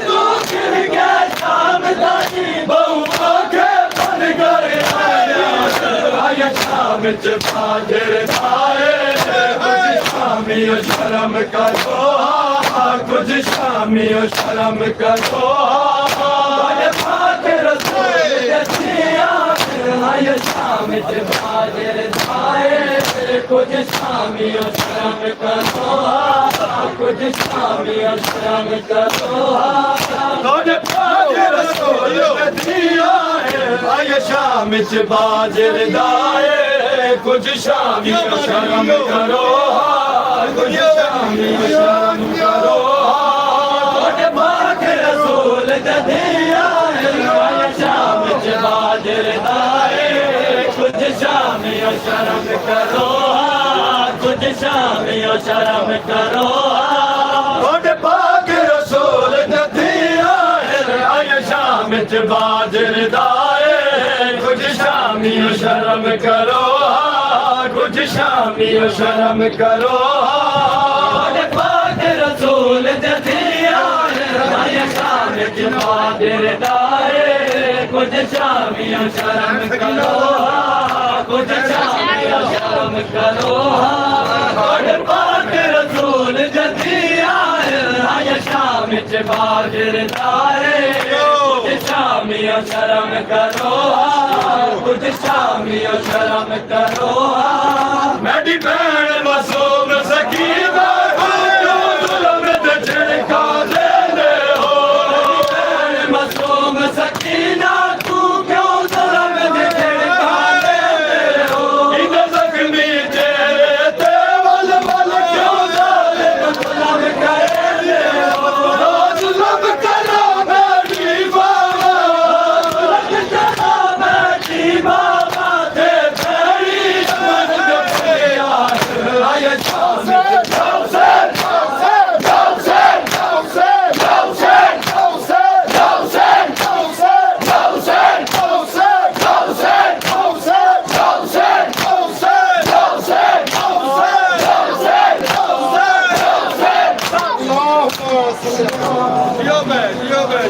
तू खिल के शाम दाई बहुआ के बन गए आया शाम च बाजर दाए कुछ शामी शर्म करो कुछ शामी शर्म करो रसूल जदिया आया शाम च बाजर दाए कुछ शामी शर्म करो कुछ शामी शर्म करो रसूल जदिया आया शाम च बाजर दाए कुछ शामी शर्म करो कुछ शामी शर्म करो रसूल जदिया शाम च बाजर दाए कुछ शामी शर्म करो कुछ शामी शर्म करो रसूल जदिया शाम च बाजर दाए कुछ शामी शर्म करो कुछ शामी शर्म करो रसूल जदिया शाम च बाजर दाए कुछ शामी शर्म करो कुछ शामी शर्म करो रसूल जदिया शाम च बाजर दाए कुछ शामी शर्म करो कुछ शामी शर्म करो मेरी भैन मासूम सकीना झिड़का देने हो मासूम सकीना तू क्यों ज़ुल्म झिड़का देने हो इन ज़ख्मी चेहरे ते वल वल क्यों ज़ालिम ज़ुल्म करते हो ज़ुल्म करो मेरी बाबा ज़ुल्म करो मेरी बाबा ते तेरी मर्द पे आया जियो बे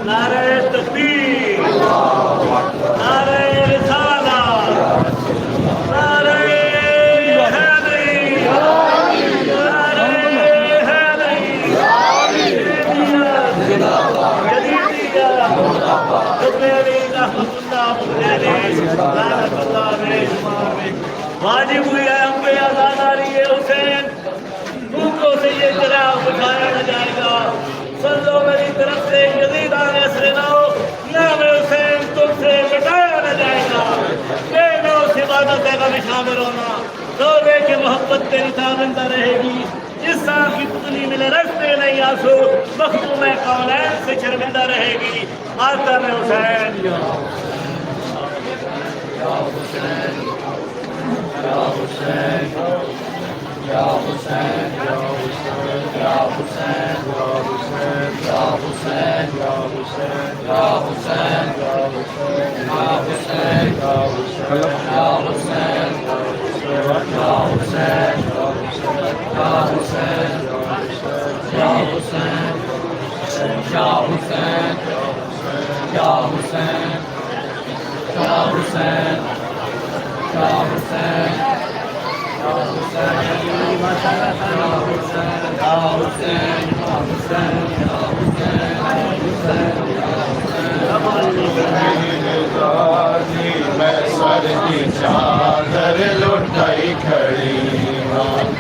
नारे तकबीर, नारे रिसाला, नारे हैदरी, नारे हैदरी, जदीदिया, तुमेरी रहमतुल्लाह मुझे लानतुल्लाह में वाजिब हुई है हम पे आजाद आ रही है हुसैन भूखों से ये चराग बुझाया न जाएगा। सुन लो मेरी तरफ से यजीद आने से ना हो नाम हुसैन तुमसे मिटाया न जाएगा। बेनो इबादत है में शामिल होना रोवे की मोहब्बत तेरी ताबिंदा रहेगी। इस सांप की पुतली मिले रस्ते नहीं आंसू मखदूम कौनैन से शर्मिंदा रहेगी। आता में हुसैन मैं सर की चादर लुटाई खड़ी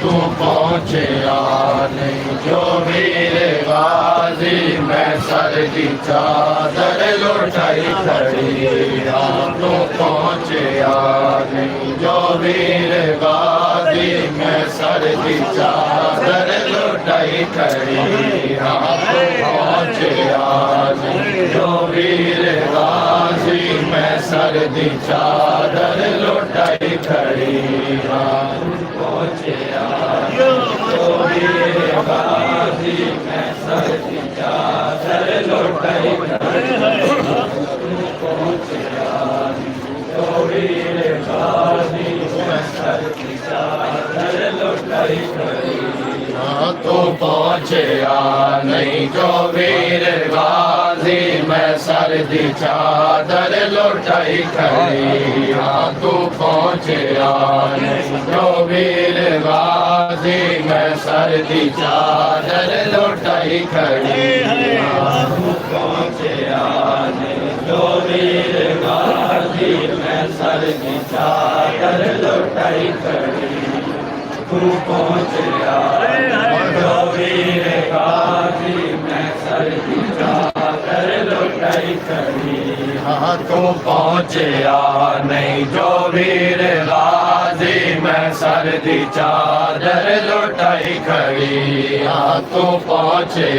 तू पहुँचे नहीं जो वीर गाजी मैं सर की चादर लुटाई खड़ी तू पहुँचे नहीं जो वीर गाजी मैं सर की चादर लुटाई खड़ी तू पहुँचे नहीं जो वीर गाजी मैं सर की चादर लुटाई खड़ी पहुँचे गाजी मैं सर की चादर लुटाई खड़ी पहुँचे वीर गाजी मैं सर की चादर लुटाई खड़ी तो पहुँचे नहीं जो वीर गाजी मैं सर की चादर लुटाई खड़ी तू पहुँचे नहीं जो वीर गाजी मैं सर की चादर लुटाई खड़ी तू पहुँचे नहीं जो वीर गाजी मैं सर की चादर लुटाई खड़ी तू पहुँचे जो वीर गाजी मैं सर की चादर लुटाई खड़ी तू पहुँचे नहीं जो वीर गाजी मैं सर की चादर लुटाई खड़ी तू पहुँचे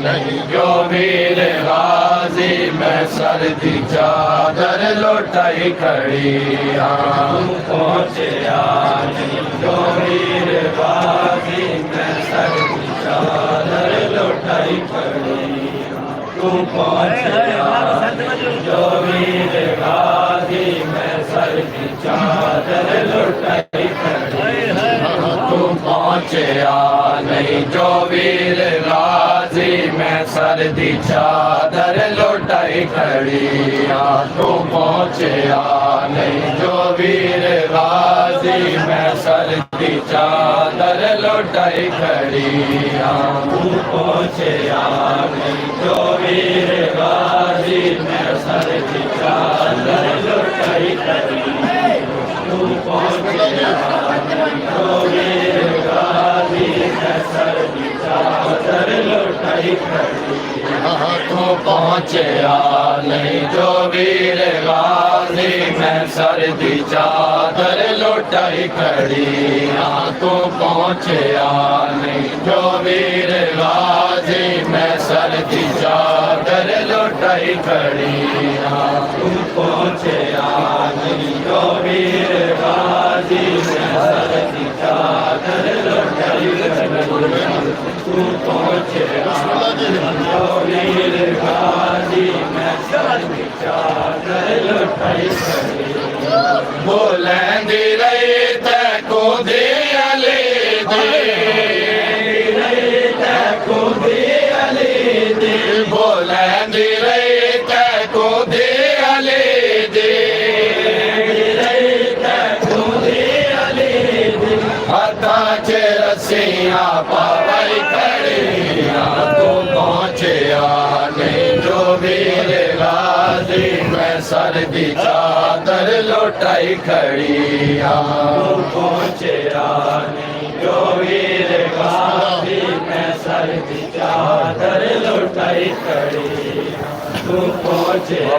नहीं जो वीर गाजी मैं सर की चादर लुटाई खड़ी तू पहुँचे नहीं जो वीर गाजी मैं सर की चादर लुटाई खड़ी तू पहुँचे जो वीर गाजी मैं सर की चादर लुटाई खड़ी तू पहुँचे नहीं जो वीर गाजी मैं सर की चादर लुटाई खड़ी तू पहुँचे नहीं जो वीर गाजी मैं सर दी चादर लुटाई खड़ी तू पहुँचया नहीं जो वीर गाजी मैं सर की चादर लुटाई खड़ी तू पहुँचया नहीं जो वीर गाजी मैं सर की चादर लुटाई खड़ी तू पहुँचया नहीं जो वीर गाजी मैं सर दी चादर लुटाई खड़ी तू पहुँचया नहीं जो वीर गाजी मैं सर दी चादर लुटाई खड़ी तू पहुँचया नहीं जो वीर गाजी मैं सर दी चादर लुटाई खड़ी तू पहुँचया जो वीर गाजी मैं सर दी चादर लुटाई खड़ी बोलेंदी रही तैको दे अले दे तैको दे अले दे बोलेंदी रही तैको दे अले दे तैको दे अले दे हथा च रस्सियां पावई खड़ियां तू पहुँचया नहीं जो वीर गाजी मैं सर दी चादर लुटाई खड़ी तू पहुँचया नहीं जो वीर गाजी मैं सर दी चादर लुटाई खड़ी तू पहुँचया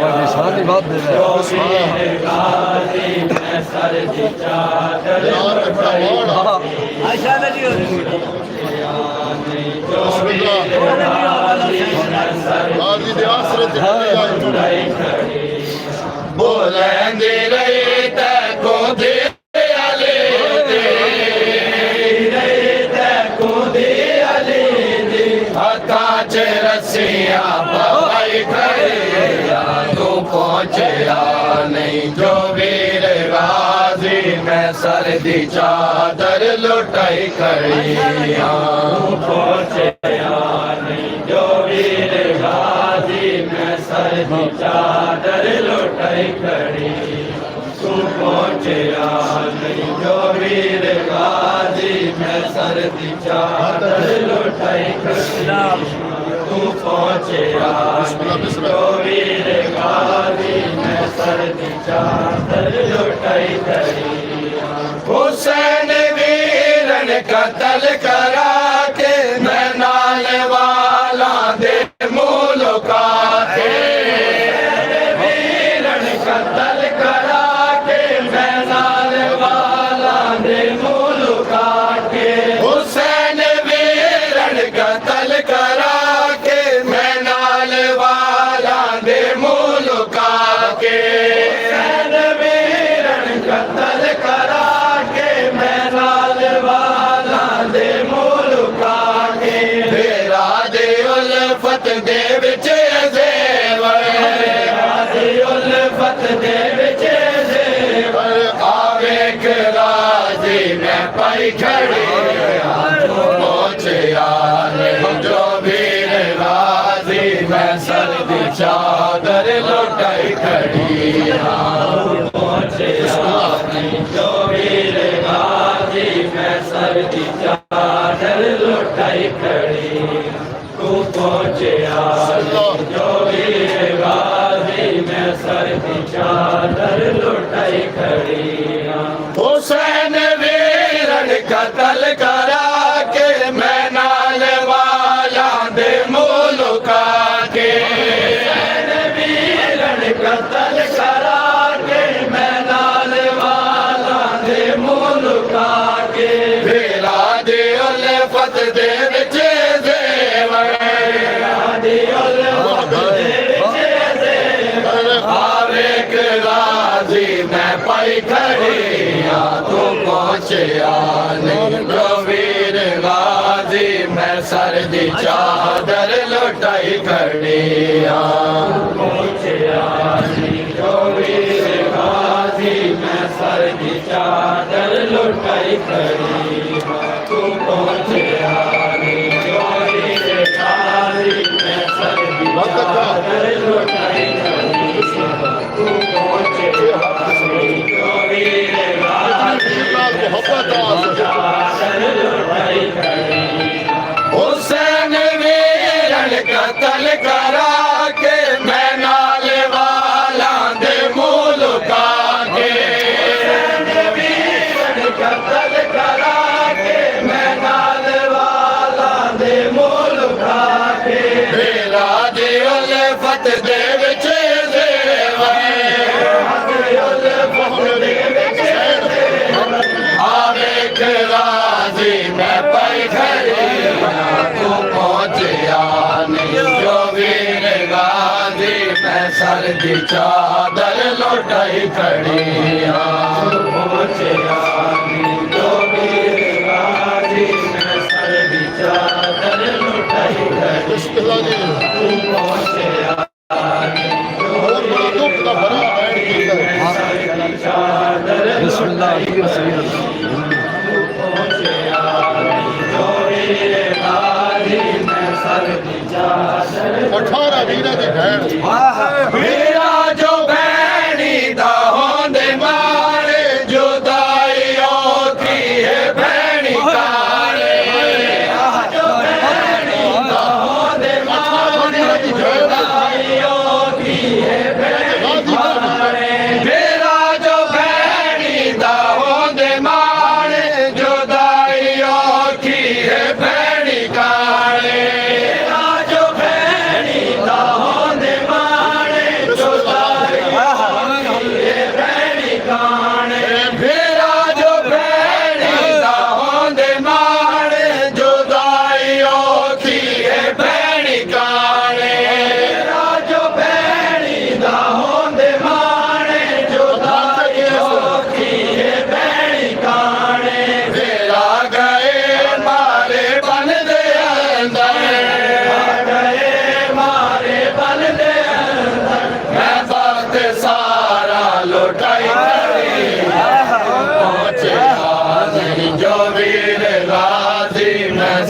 जो वीर गाजी मैं सर दी चादर लुटाई आशा नदी जो वीर गाजी मैं सर गाजी दे आसरे ते लुटाई खड़ी बोलेंदी रही तैको दे अले दे तैको दे अले दे हथा च रस्सियां पाई खड़िया तू पहुँचया नहीं जो वीर गाजी मैं सर दी चादर लुटाई खड़ी तू पहुँचया नहीं जो वीर गाजी मैं सर दी चादर लुटाई खड़ी तू पहुँचया नहीं जो वीर गाजी मैं सर दी चादर लुटाई खड़ी तू पहुँचया जो वीर गाजी मैं सर दी चादर लुटाई खड़ी हुसैन वीरन कत्ल करा के मैं नाल वाला दे मुल्का के वीरन कत्ल करा के मैं नाल वाला दे मुल्का के हुसैन वीरन कत्ल करा के मैं नाल वाला दे मुल्का के हुसैन वीरन कत्ल करा के मैं नाल वाला दे मुल्का के तेरा दे उल्फत दे विच ज़ेवर दे उल्फत दे विच ज़ेवर आवे गाजी मैं पाई खड़ी तू पहुँचया नहीं जो वीर गाजी मैं सर दी चादर लुटाई खड़ी तू पहुँचया नहीं जो वीर गाजी मैं सर दी चादर लुटाई खड़ी तू पहुँचया जो वीर गाजी मैं सर दी चादर लुटाई खड़ी हुसैन वीरन कत्ल करा के मैं नाल वाला दे मुल्का के हुसैन वीरन कत्ल करा के मैं नाल वाला दे मुल्का के वेला दे उल्फत दे विच ज़ेवर दे उल्फत दे विच ज़ेवर आवे गाजी मैं पाई खड़ी तू पहुँचया नहीं जो वीर गाजी मैं सर दी चादर लुटाई खड़ी पहुँचया नहीं जो वीर गाजी मैं सर दी चादर लुटाई खड़ी तू पहुँचया नहीं जो वीर गाजी मैं सर दी चादर लुटाई खड़ी तू पहुँचया नहीं जो वीर गाजी मोहब्बत सर दी चादर लुटाई खड़ी पहुंचया जो वीर गाजी मैं सर दी चादर लुटाई खड़ी पहुंचया अठारह वीरा दी भैन वीरा जो भैनी दा होंदे मारे जुदाई औखी है भैनी कारे जो भैनी दा होंदे मारे जुदाई औखी है भैनी कारे वीरा जो भैनी दा होंदे मारे जुदाई औखी है भैनी कारे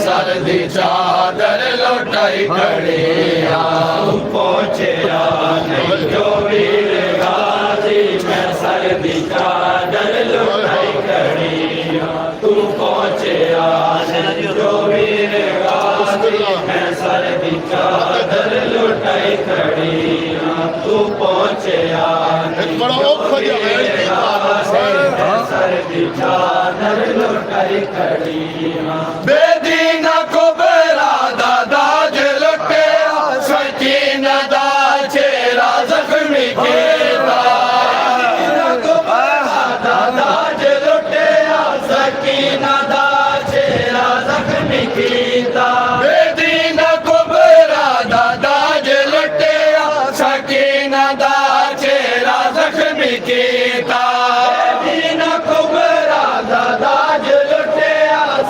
सर दी चादर लुटाई खड़ी पहुंचया जो वीर गाजी मैं सर दी चादर लुटाई खड़ी तू पहुंचया जो वीर गाजी मैं सर दी चादर लुटाई खड़ी तू पहुंचया सर दी चादर लुटाई खड़ी बेदीना को बेरा दादा लुटे सकीन दा चेहरा जख्मी केता को बेरा दादा लुटे सकीन दा चेहरा जख्मी केता बेदीना को बेरा दादा लुटे सकीन दा चेहरा जख्मी केता बेदीना को बेरा दादा लुटे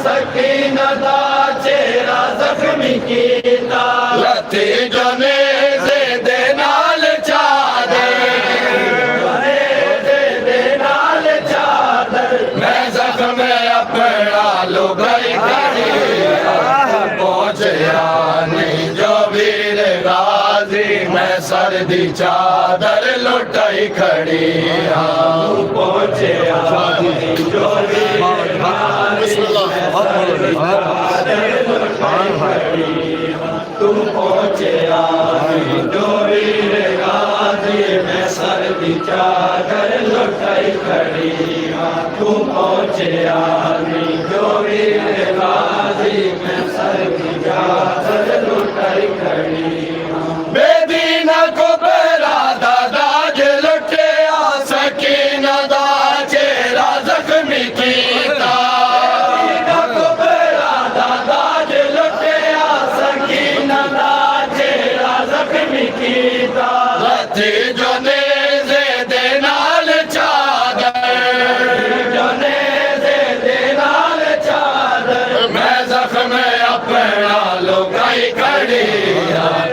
सकीन दा चेहरा जख्मी कीता लते जनेज़े दे नाल चादर दे नाल चादर मैं जख्म अपना लुगाई खड़ी पहुंचया नहीं जो वीर गाजी मैं सर दी चादर लुटाई खड़ी पहुंचया जो वीर तुम पहुंचया जो वीर गाजी मैं सर दी चादर लुटाई खड़ी तुम पहुंचया जो वीर गाजी मैं सर दी चादर लुटाई खड़ी बेदीना को बेरा दादा लुटे सकीन दा चेहरा जख्मी कीता लते जनेज़े दे नाल चादर जनेज़े दे नाल चादर मैं जख्म अपना लुगाई खड़ी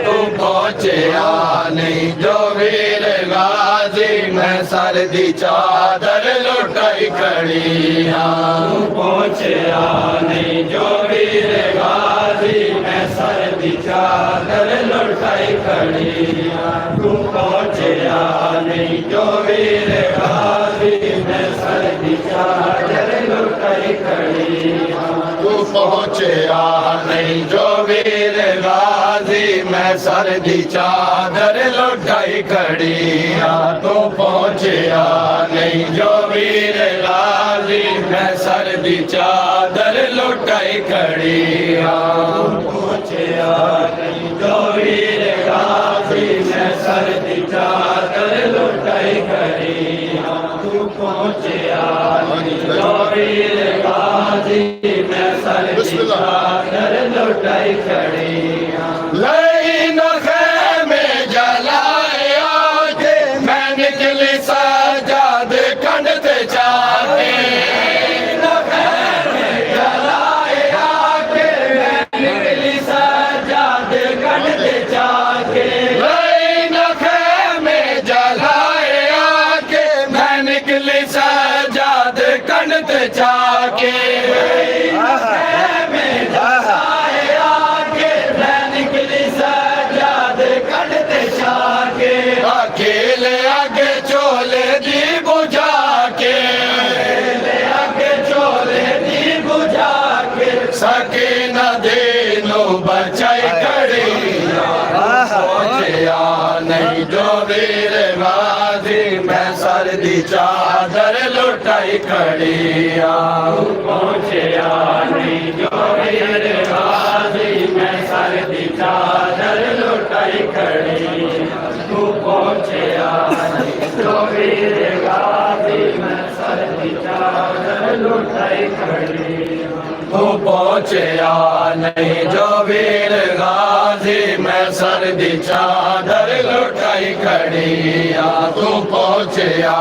तू पहुंचया नहीं जो वीर गाजी मैं सर दी चादर लुटाई खड़ी पहुंचया नहीं जो वीर गाजी मैं सर दी चादर लुटाई खड़ी तू पहुंचया नहीं जो वीर गाजी मैं सर दी चादर लुटाई खड़ी तू पहुंचया नहीं जो वीर गाजी मैं सर दी चादर लुटाई खड़ी तू पहुंचया नहीं जो वीर गाजी मैं सर दी चादर लुटाई खड़ी पहुंचया नहीं जो वीर गाजी मैं सर दी चादर लुटाई खड़ी तू पहुंचया नहीं जो वीर गाजी मैं सर दी चादर लुटाई खड़ी लई न खेमे जलाया नहीं जो वीर गाजी मैं सर दी चादर लुटाई खड़िया पहुंचया नहीं जो वीर गाजी मैं सर दी चादर लुटाई खड़ी तू पहुंचया नहीं जो वीर गाजी मैं सर दी चादर लुटाई खड़ी तू पहुंचया नहीं जो वीर गाजी मैं सर दी चादर लुटाई खड़िया तू पहुंचया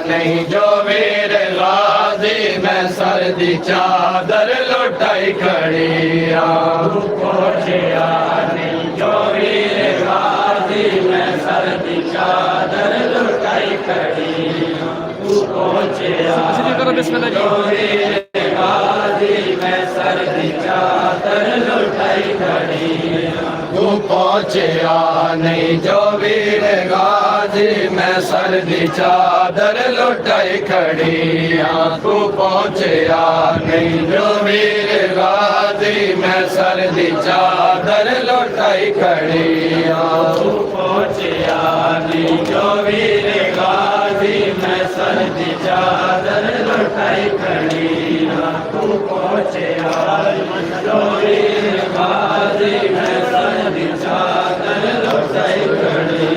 नहीं जो वीर गाजी मैं सर दी चादर लुटाई खड़िया तू पहुंचया नहीं जो वीर गाजी मैं सर दी चादर लुटाई खड़िया तू पहुंचया जो वीर गाजी मैं सर दी चादर लुटाई खड़ी तू पहुंचया नहीं जो वीर गाजी मैं सर दी चादर लुटाई खड़ी तू पहुंचया नहीं जो वीर गाजी मैं सर दी चादर लुटाई खड़ी तू पहुंचया नहीं जो वीर गाजी मैं सर दी चादर लुटाई खड़ी तू पहुंचया जो वीर गाजी मैं सर दी चादर लुटाई खड़ी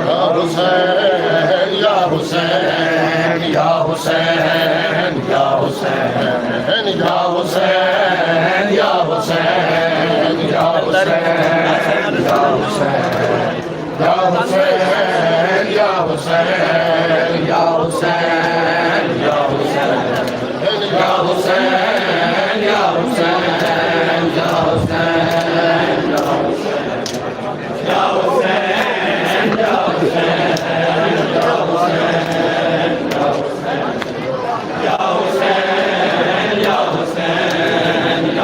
या हुसैन या हुसैन या हुसैन या हुसैन या हुसैन या हुसैन या हुसैन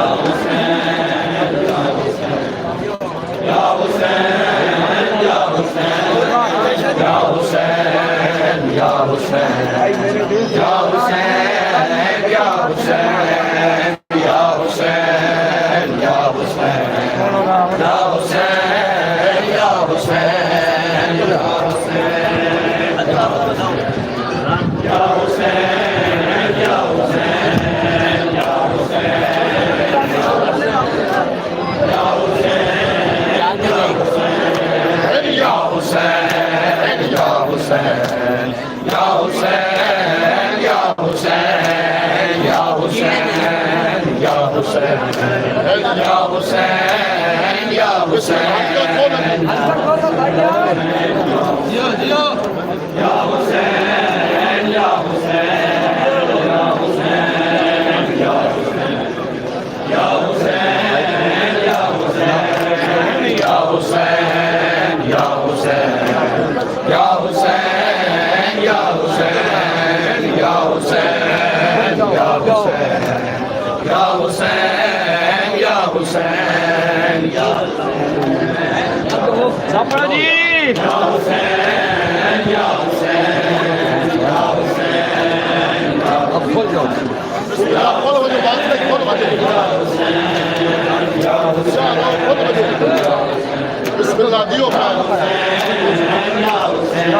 या हुसैन या हुसैन या हुसैन या हुसैन या हुसैन या हुसैन या बिस्मिल्लाह दियो या हुसैन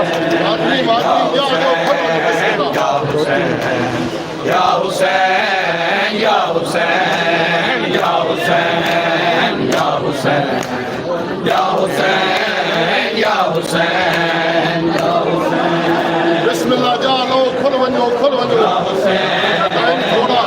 या हुसैन या हुसैन या हुसैन या हुसैन या हुसैन या हुसैन बिस्मिल्लाह जानो खुल वञो टाइम थोड़ा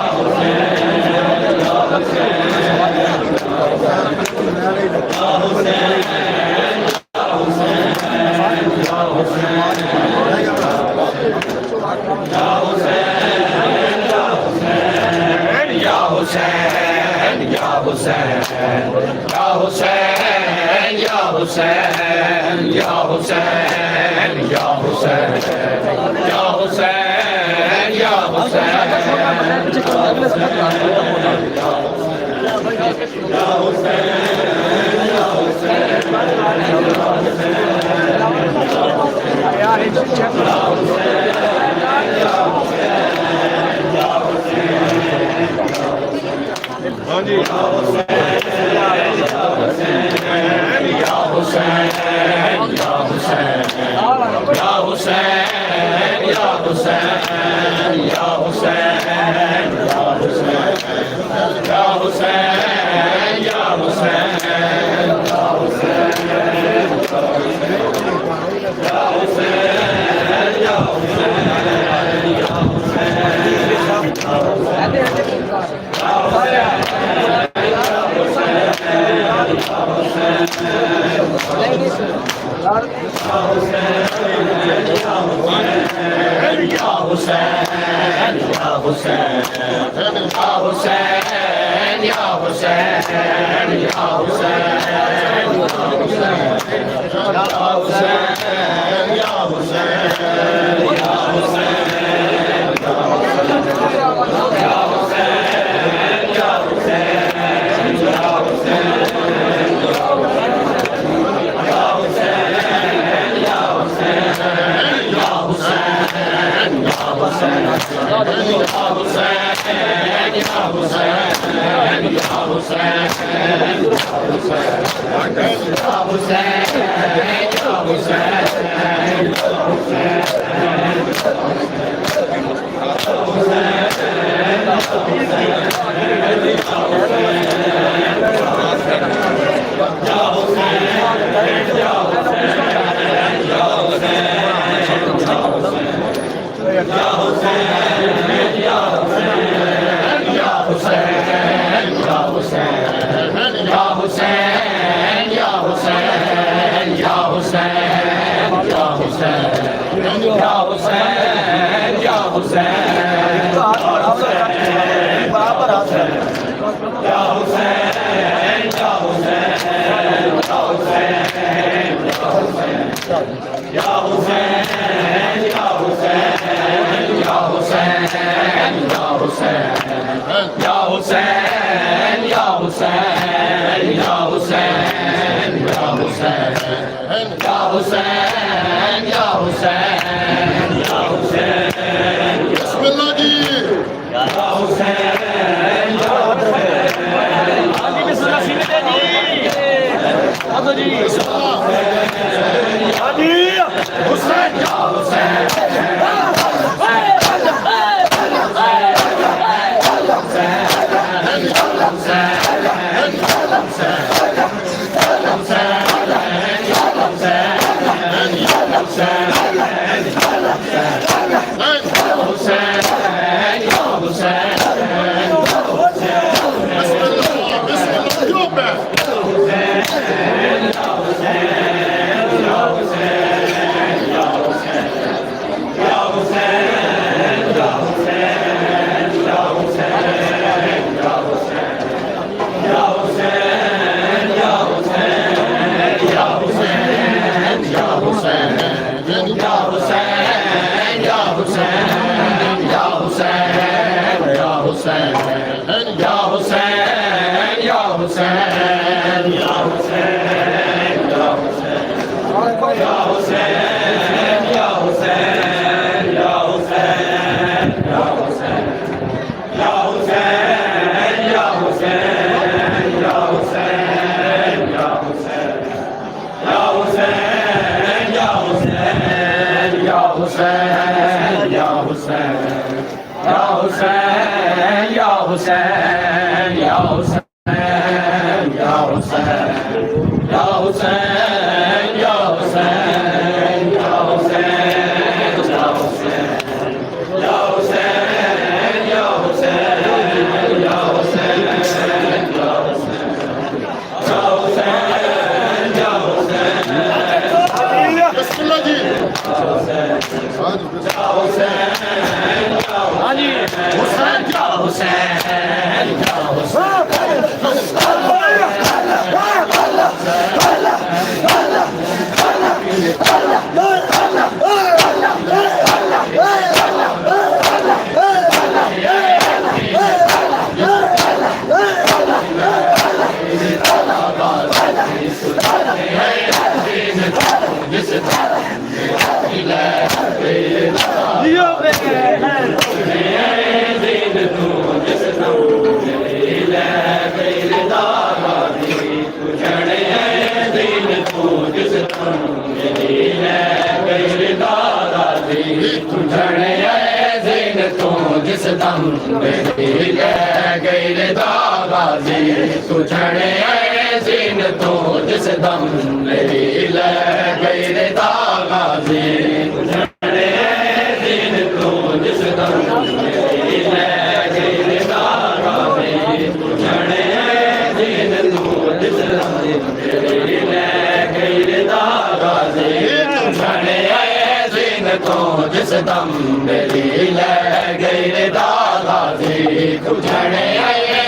हाँ जी या हुसैन हुसैन या हुसैन या हुसैन या हुसैन या हुसैन या हुसैन तुझने ज़िन तो जिस दम मेरी ले गई दागाजी तुझने ज़िन तो जिस दम मेरी ले गई दागाजी तुझने ज़िन तो जिस दम मेरी ले गई दागाजी तुझने ज़िन तो जिस दम मेरी ले गई दागाजी तुझने तो जिस दम मेरी ले गई दागाजी तुझने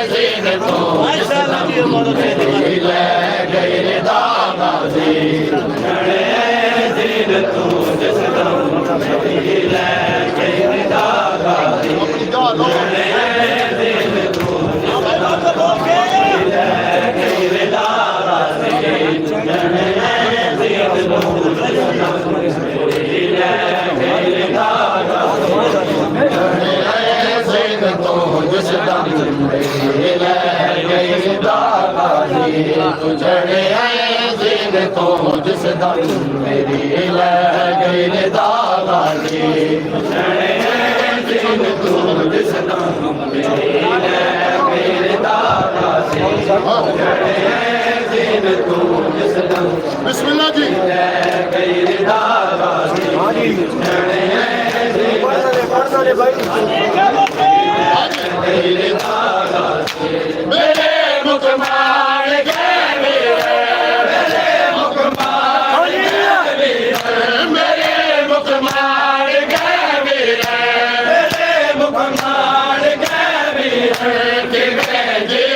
ज़िन तो जिस दम मेरी ले गई दागाजी तुझने ज़िन तो जिस दम मेरी ले गई दागाजी तुझने ज़िन तो जिस दम मेरी ले गई दागाजी तुझने ज़िन तो जिस दम मेरी ले तो जिस दम मेरी ले गई दागाजी तुझने ज़िन तो जिस दम मेरी ले गई दागाजी तुझने ज़िन तो जिस दम मेरी ले गई दागाजी तुझने ज़िन तो जिस दम बिस्मिल्लाह जी ले गई दागाजी मेरे मुकमाल के मेरे मुकमाल मेरे मुकमाल के मेरे मुकमाल के जी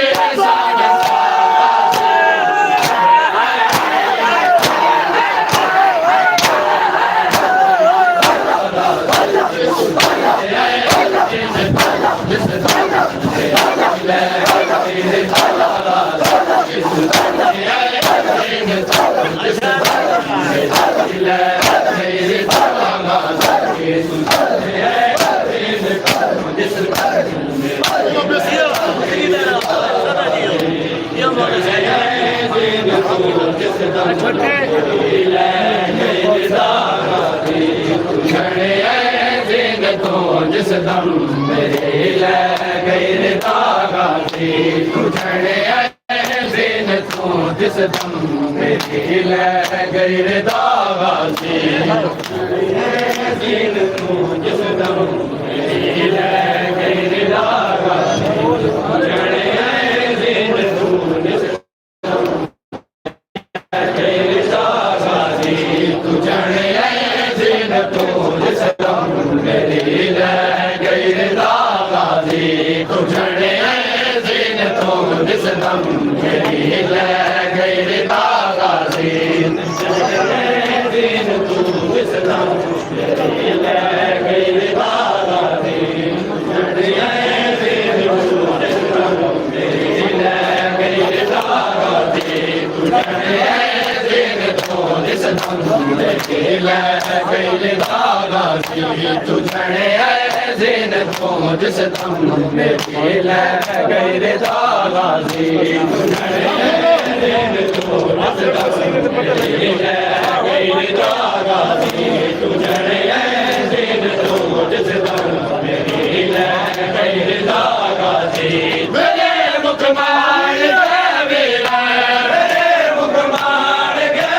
जिस दम मेरे ले गई दागाजी तुझने ज़िन तो जिस दम मेरी ले गई दागाजी ज़िन तो जिस दम मेरी ले गई दागाजी तुझने ज़िन तो जिस दम गई दागाजी तुझने ज़िन तो जिस दम मेरी ले गई दागाजी तुझने ज़िन तो जिस दम मेरी ले गई दागाजी ज़िन तो जिस दम मेरी ले गई दागाजी तुझने ज़िन तो जिस दम मेरी ले गई दागाजी तुझने ज़िन तो जिस दम मेरी ले गई दागाजी तुझने ज़िन तो जिस दम मेरी ले गई दागाजी तुझने ज़िन तो जिस दम मेरी ले गई दागाजी तुझने ज़िन तो जिस दम मेरी ले गई दागाजी मेरे मुकमाल के मेरे मुकमाल के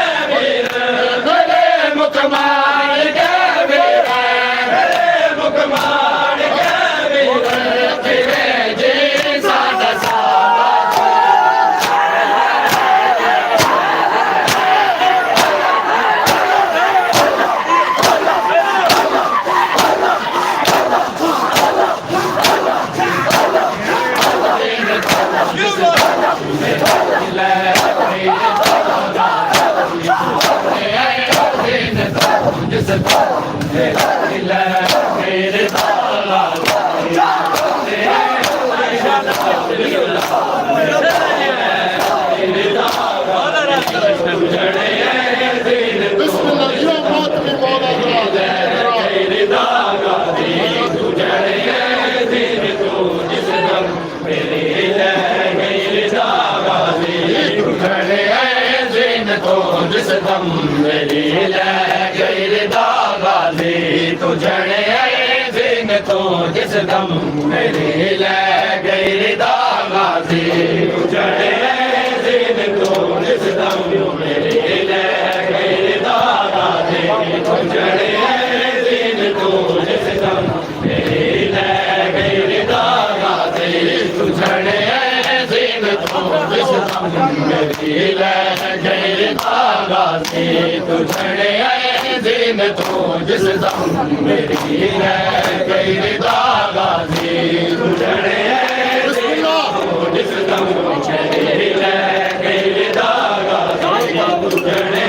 मेरे मुकमाल के मेरे मुकमाल के मेरे जी सादा बिस्मिल्लाह यो बात भी मौला जिस दम मेरी ले गई दागाजी तुझने दिन तो जिस दम मेरी ले गई रिदा गाजी तुझने दिन तो जिस दम मेरी ले गई रिदा गाजी तुझने दिन तो जिस दम मेरी ले गई रिदा गाजी तुझने दिन तो जिस दम मेरी ले गई रिदा गाजी तुझने दिन तो जिस दम मेरी ले गई रिदा गाजी तुझने दिन तो जिस दम मेरी ले गई रिदा गाजी तुझने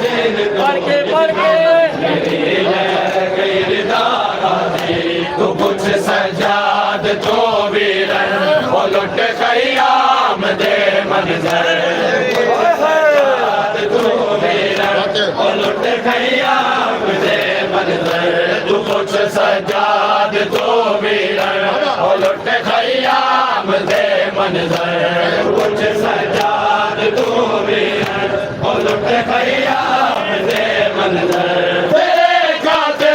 दिन तो मेरी ले गई रिदा गाजी तू कुछ सजाद तो वीरन वो लुट खयाम दे मंजर लुट खयाम दे मंजर तू कुछ सजाद तो वीरन लुट खयाम दे मंजर कुछ सजाद तो वीरन लुट खयाम दे मंजर गाते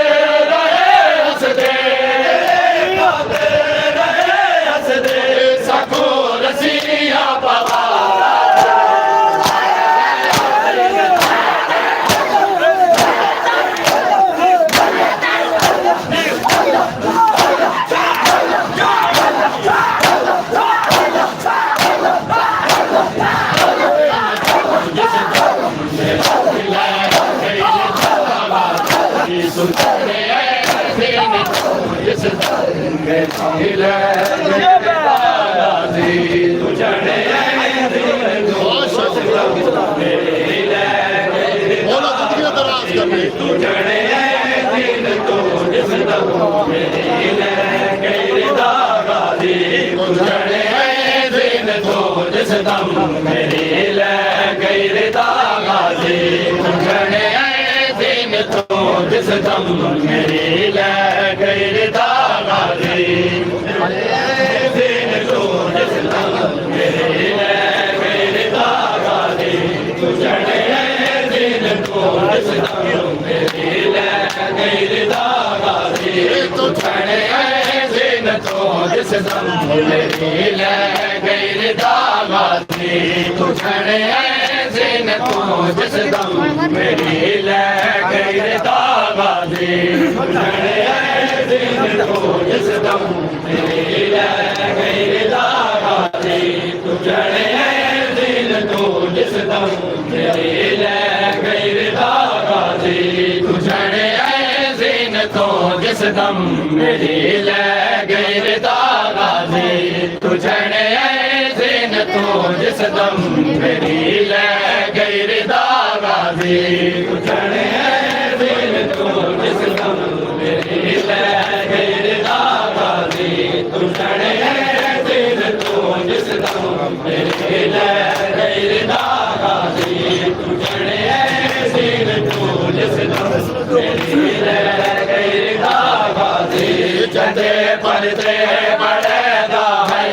रहे हंसदे सखो रसिया बाबा मेरी ले गई रिदा गाजी तुझने दिन तो जिस दम मेरी ले गई रिदा गाजी दिन तो जिस दम मेरी ले गई रिदा गाजी तुझने दिन तो जिस दम मेरी ले गई रिदा गाजी तुझने दिन तो जिस दम मेरी ले गई रिदा गाजी तुझने दिन तो जिस दम मेरी ले गई रिदा गाजी तुझने दिन तो जिस दम मेरी ले गई रिदा गाजी तुझने दिन तो जिस दम मेरी ले गई रिदा गाजी तुझने दिन तो जिस दम मेरी ले गई रिदा गाजी तुझने दिन तो जिस दम मेरी ले गई रिदा गाजी तुझने दिन तो जिस दम मेरी ले गई रिदा गाजी तुझने दिन तो जिस दम मेरी ले गई रिदा गाजी तुझने दिन तो जिस दम मेरी ले गई रिदा गाजी चंदे परदे बड़ेदा है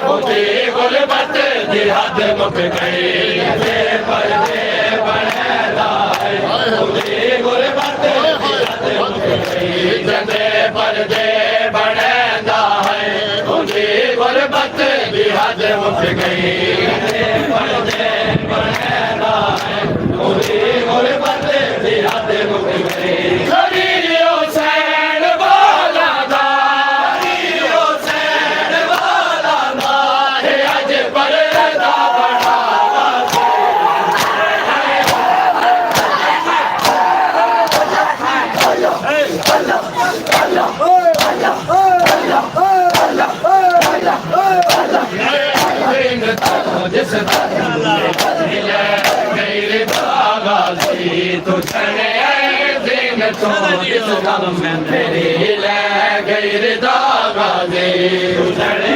उठी गुलबत दी हद मुक गई चंदे परदे बड़ेदा है उठी गुलबत दी हद मुक गई चंदे परदे बड़ेदा है उठी गुलबत दी हद मुक गई चंदे परदे बड़ेदा है उठी गुलबत दी हद मुक गई जिस तुझने दिन तो जिस दम मेरी ले गई रिदा गाजी तुझने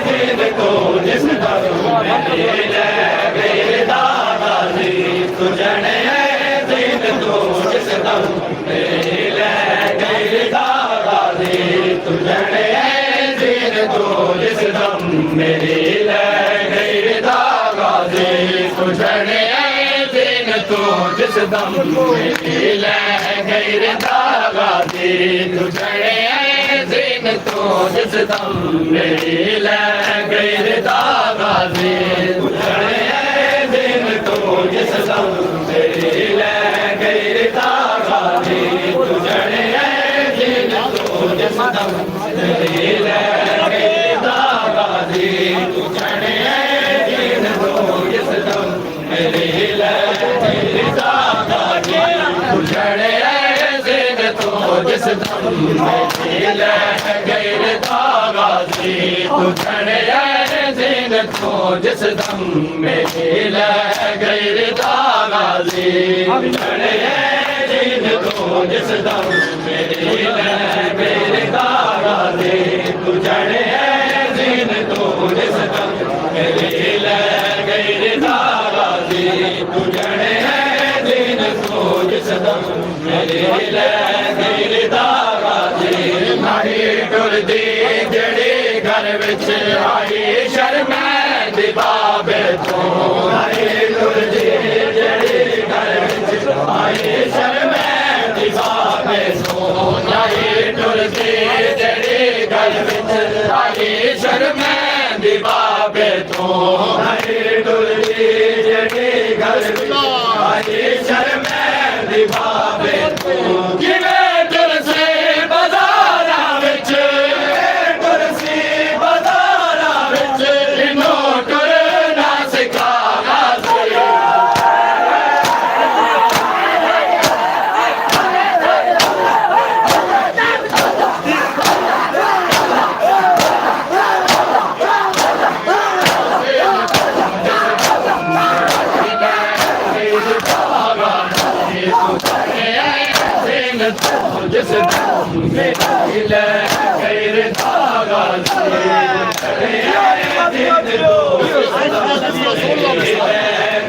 दिन तो जिस दम मेरी ले गई रिदा गाजी तुझने दिन तो जिस दम मेरी ले गई रिदा गाजी तुझने दिन तो जिस दम मेरी ले गई रिदा गाजी तुझने दिन तो जिस दम मेरी ले गैर दागाजी तू चढ़े दिन तो जिस दम मेरी ले गैर दागाजी तू चढ़े दिन तो जिस दम मेरी ले गैर दागाजी तू चढ़े दिन तो जिस दम मेरी ले गैर दागाजी तू चढ़े दिन तो जिस दम मेरी ले गैर दागाजी तू चढ़े दिन तो जिस दम मेरी ले गैर दागाजी तू चढ़े दिन तो जिस दम मेरी ले गैर दागाजी चढ़े दिन तो जिस दम मेरी ले गैर दागाजी तू चढ़े दिन तो जिस दम मेरी ले गैर दागाजी तू चढ़े दिन तो जिस दम मेरी ले गैर दागाजी माही टुरदी जड़ी घर विच आई शर्मैंदी बाबे तो माही टुरदी जड़ी घर विच आई शर्मैंदी बाबे तो माही टुरदी जड़ी घर विच आई शर्मैंदी बाबे तो माही टुरदी जड़ी घर विच आई शर्मैंदी बाबे तो किवें तुरसे बाज़ारां विच तुरसी बाज़ारां विच इन्हों टुरना सिखाया सी जिस दम मेरी ले गैर दागाजी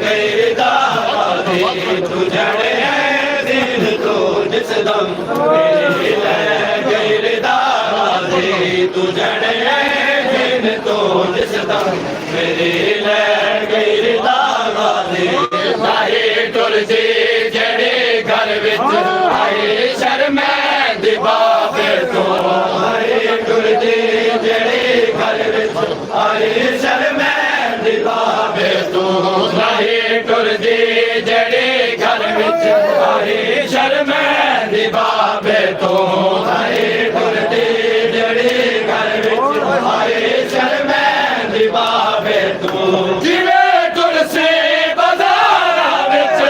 गैर दागाजी तू चढ़े दिन तो जिस दम मेरी ले गैर दागाजी तू चढ़े दिन तो जिस दम मेरी ले गैर दागाजी माही टुरदी जड़ी घर विच आई शर्मैंदी बाबे तो माही टुरदी जड़ी घर विच आई शर्मैंदी बाबे तो माही टुरदी जड़ी घर विच आई शर्मैंदी बाबे तो माही टुरदी जड़ी घर विच आई शर्मैंदी बाबे तो जिवें तुलसी बाज़ारां विच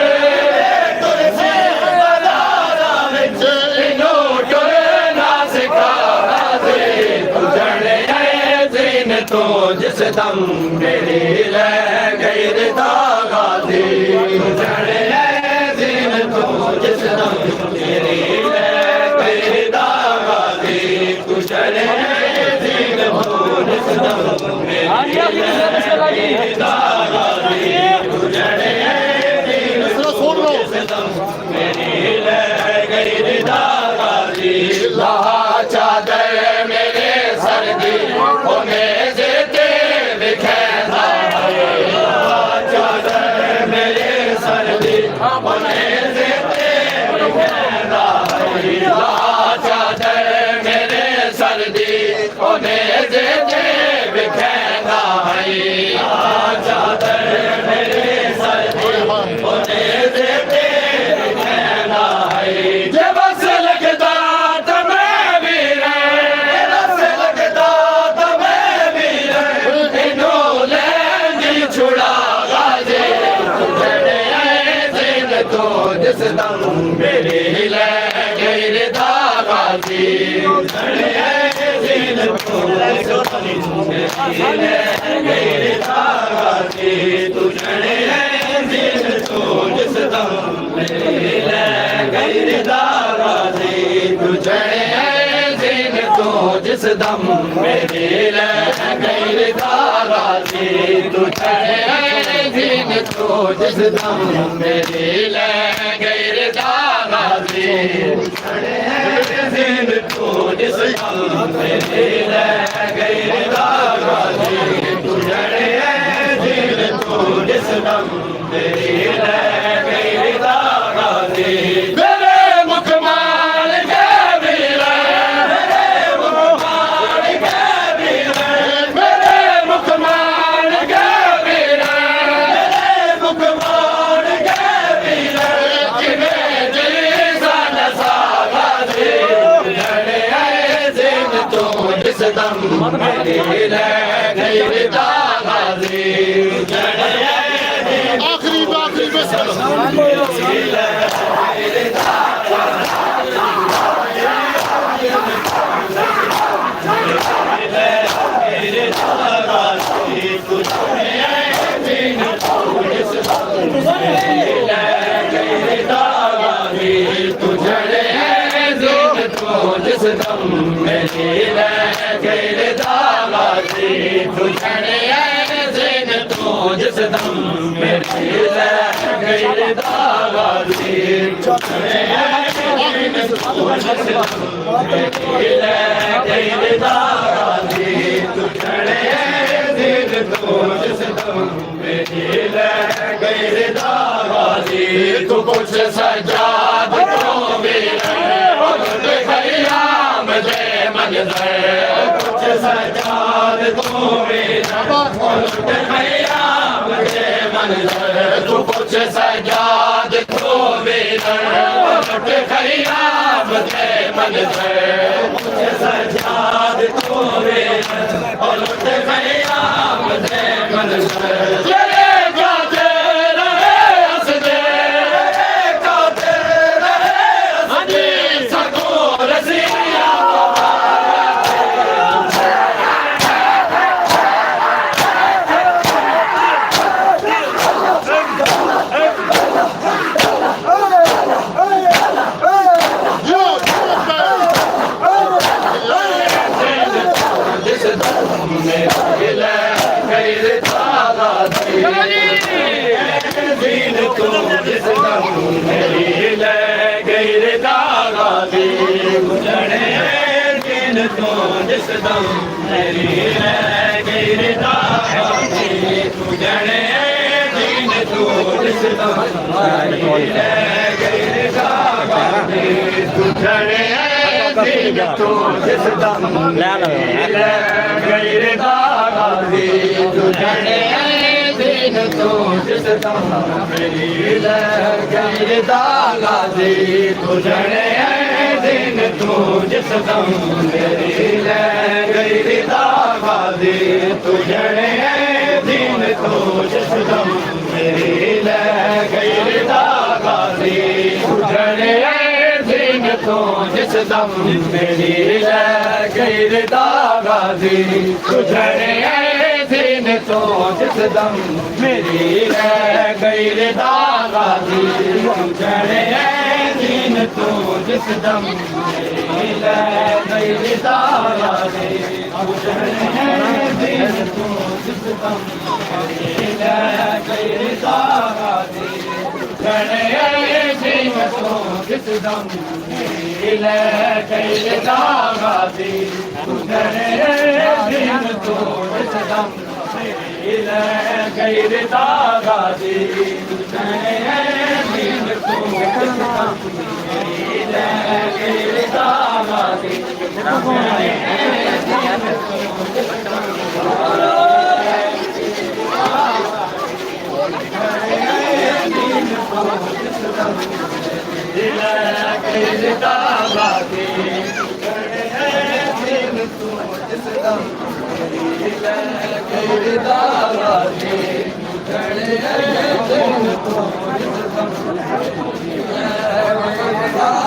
तुलसी बाज़ारां विच इन्हों टुरना सिखाया सी तू चढ़े दिन तो जिस दम मेरी ले गैर दागाजी तू चढ़े दिन तो जिस दम मेरी ले गैर दागाजी तू चढ़े दिन तो जिस दम मेरी ले गैर दागाजी तू चढ़े दिन तो जिस दम मेरी ले गैर दागाजी लाहा चादर मेरे सर दी होने जेते बिखेरा चादर मेरे सर दी होने जेते बिखेरा चादर मेरे सर दी होने जेते बिखेरा चादर मेरे सर दी होने जेते बिखेरा जे बस लगदा तो मैं भी रहे बस लगदा तो मैं भी रहे इन्हों लैंदी छुड़ा गाजे चढ़े दिन तो जिस दम मेरी ले गैर दागाजी चढ़े दिन तो जिस दम मेरी ले गैर दागाजी तू चढ़े दिन तो जिस दम मेरी ले गैर दागाजी तू चढ़े दिन तो जिस दम मेरी ले गैर दागाजी तू चढ़े दिन तो जिस दम मेरी ले गैर दागाजी चढ़े दिन तो जिस दम मेरी ले गैर दागाजी तू चढ़े दिन तो जिस दम मेरी ले गैर दागाजी मेरे मुख जिस दम मेरी गैर दागाजी तुझने जिन तू जिस दम मेरी गैर दागाजी तुझने जिन तू जिस दम मेरी गैर दागाजी तुझने जिन तू जिस दम मेरी गैर दागाजी तू कुछ सजाद को खयाम जय मंजर कुछ सजाद तो मेरा खयाम जय मंजर तू कुछ सजाद तो मेरा खयाम जय मंजर कुछ सजाद तो मेरा खयाम जय मंजर जिस दम मेरी गैर दागाजी तुझने दीन तू जिस दम मेरी गैर दागाजी तुझने दीन तू जिस दम मेरी गैर दागाजी तुझने दीन तू जिस दम मेरी गैर दागाजी तुझने दिन तू जिस दम मेरी गैर दागाजी तुझने दिन तू जिस दम मेरी गैर दागाजी तुझने दिन तू जिस दम मेरी गैर दागाजी तुझने दिन तू जिस दम मेरी गैर दागाजी तुझने दिन तू जिस दम मेरी गैर दागाजी तुझने दिन तू जिस दम मेरी गैर दागाजी तुझने दिन तू जिस दम मेरी गैर दागाजी तुझने दिन तू जिस दम मेरी गैर दागाजी तुझने दिन तू जिस दम गैर दागाजी दागाजी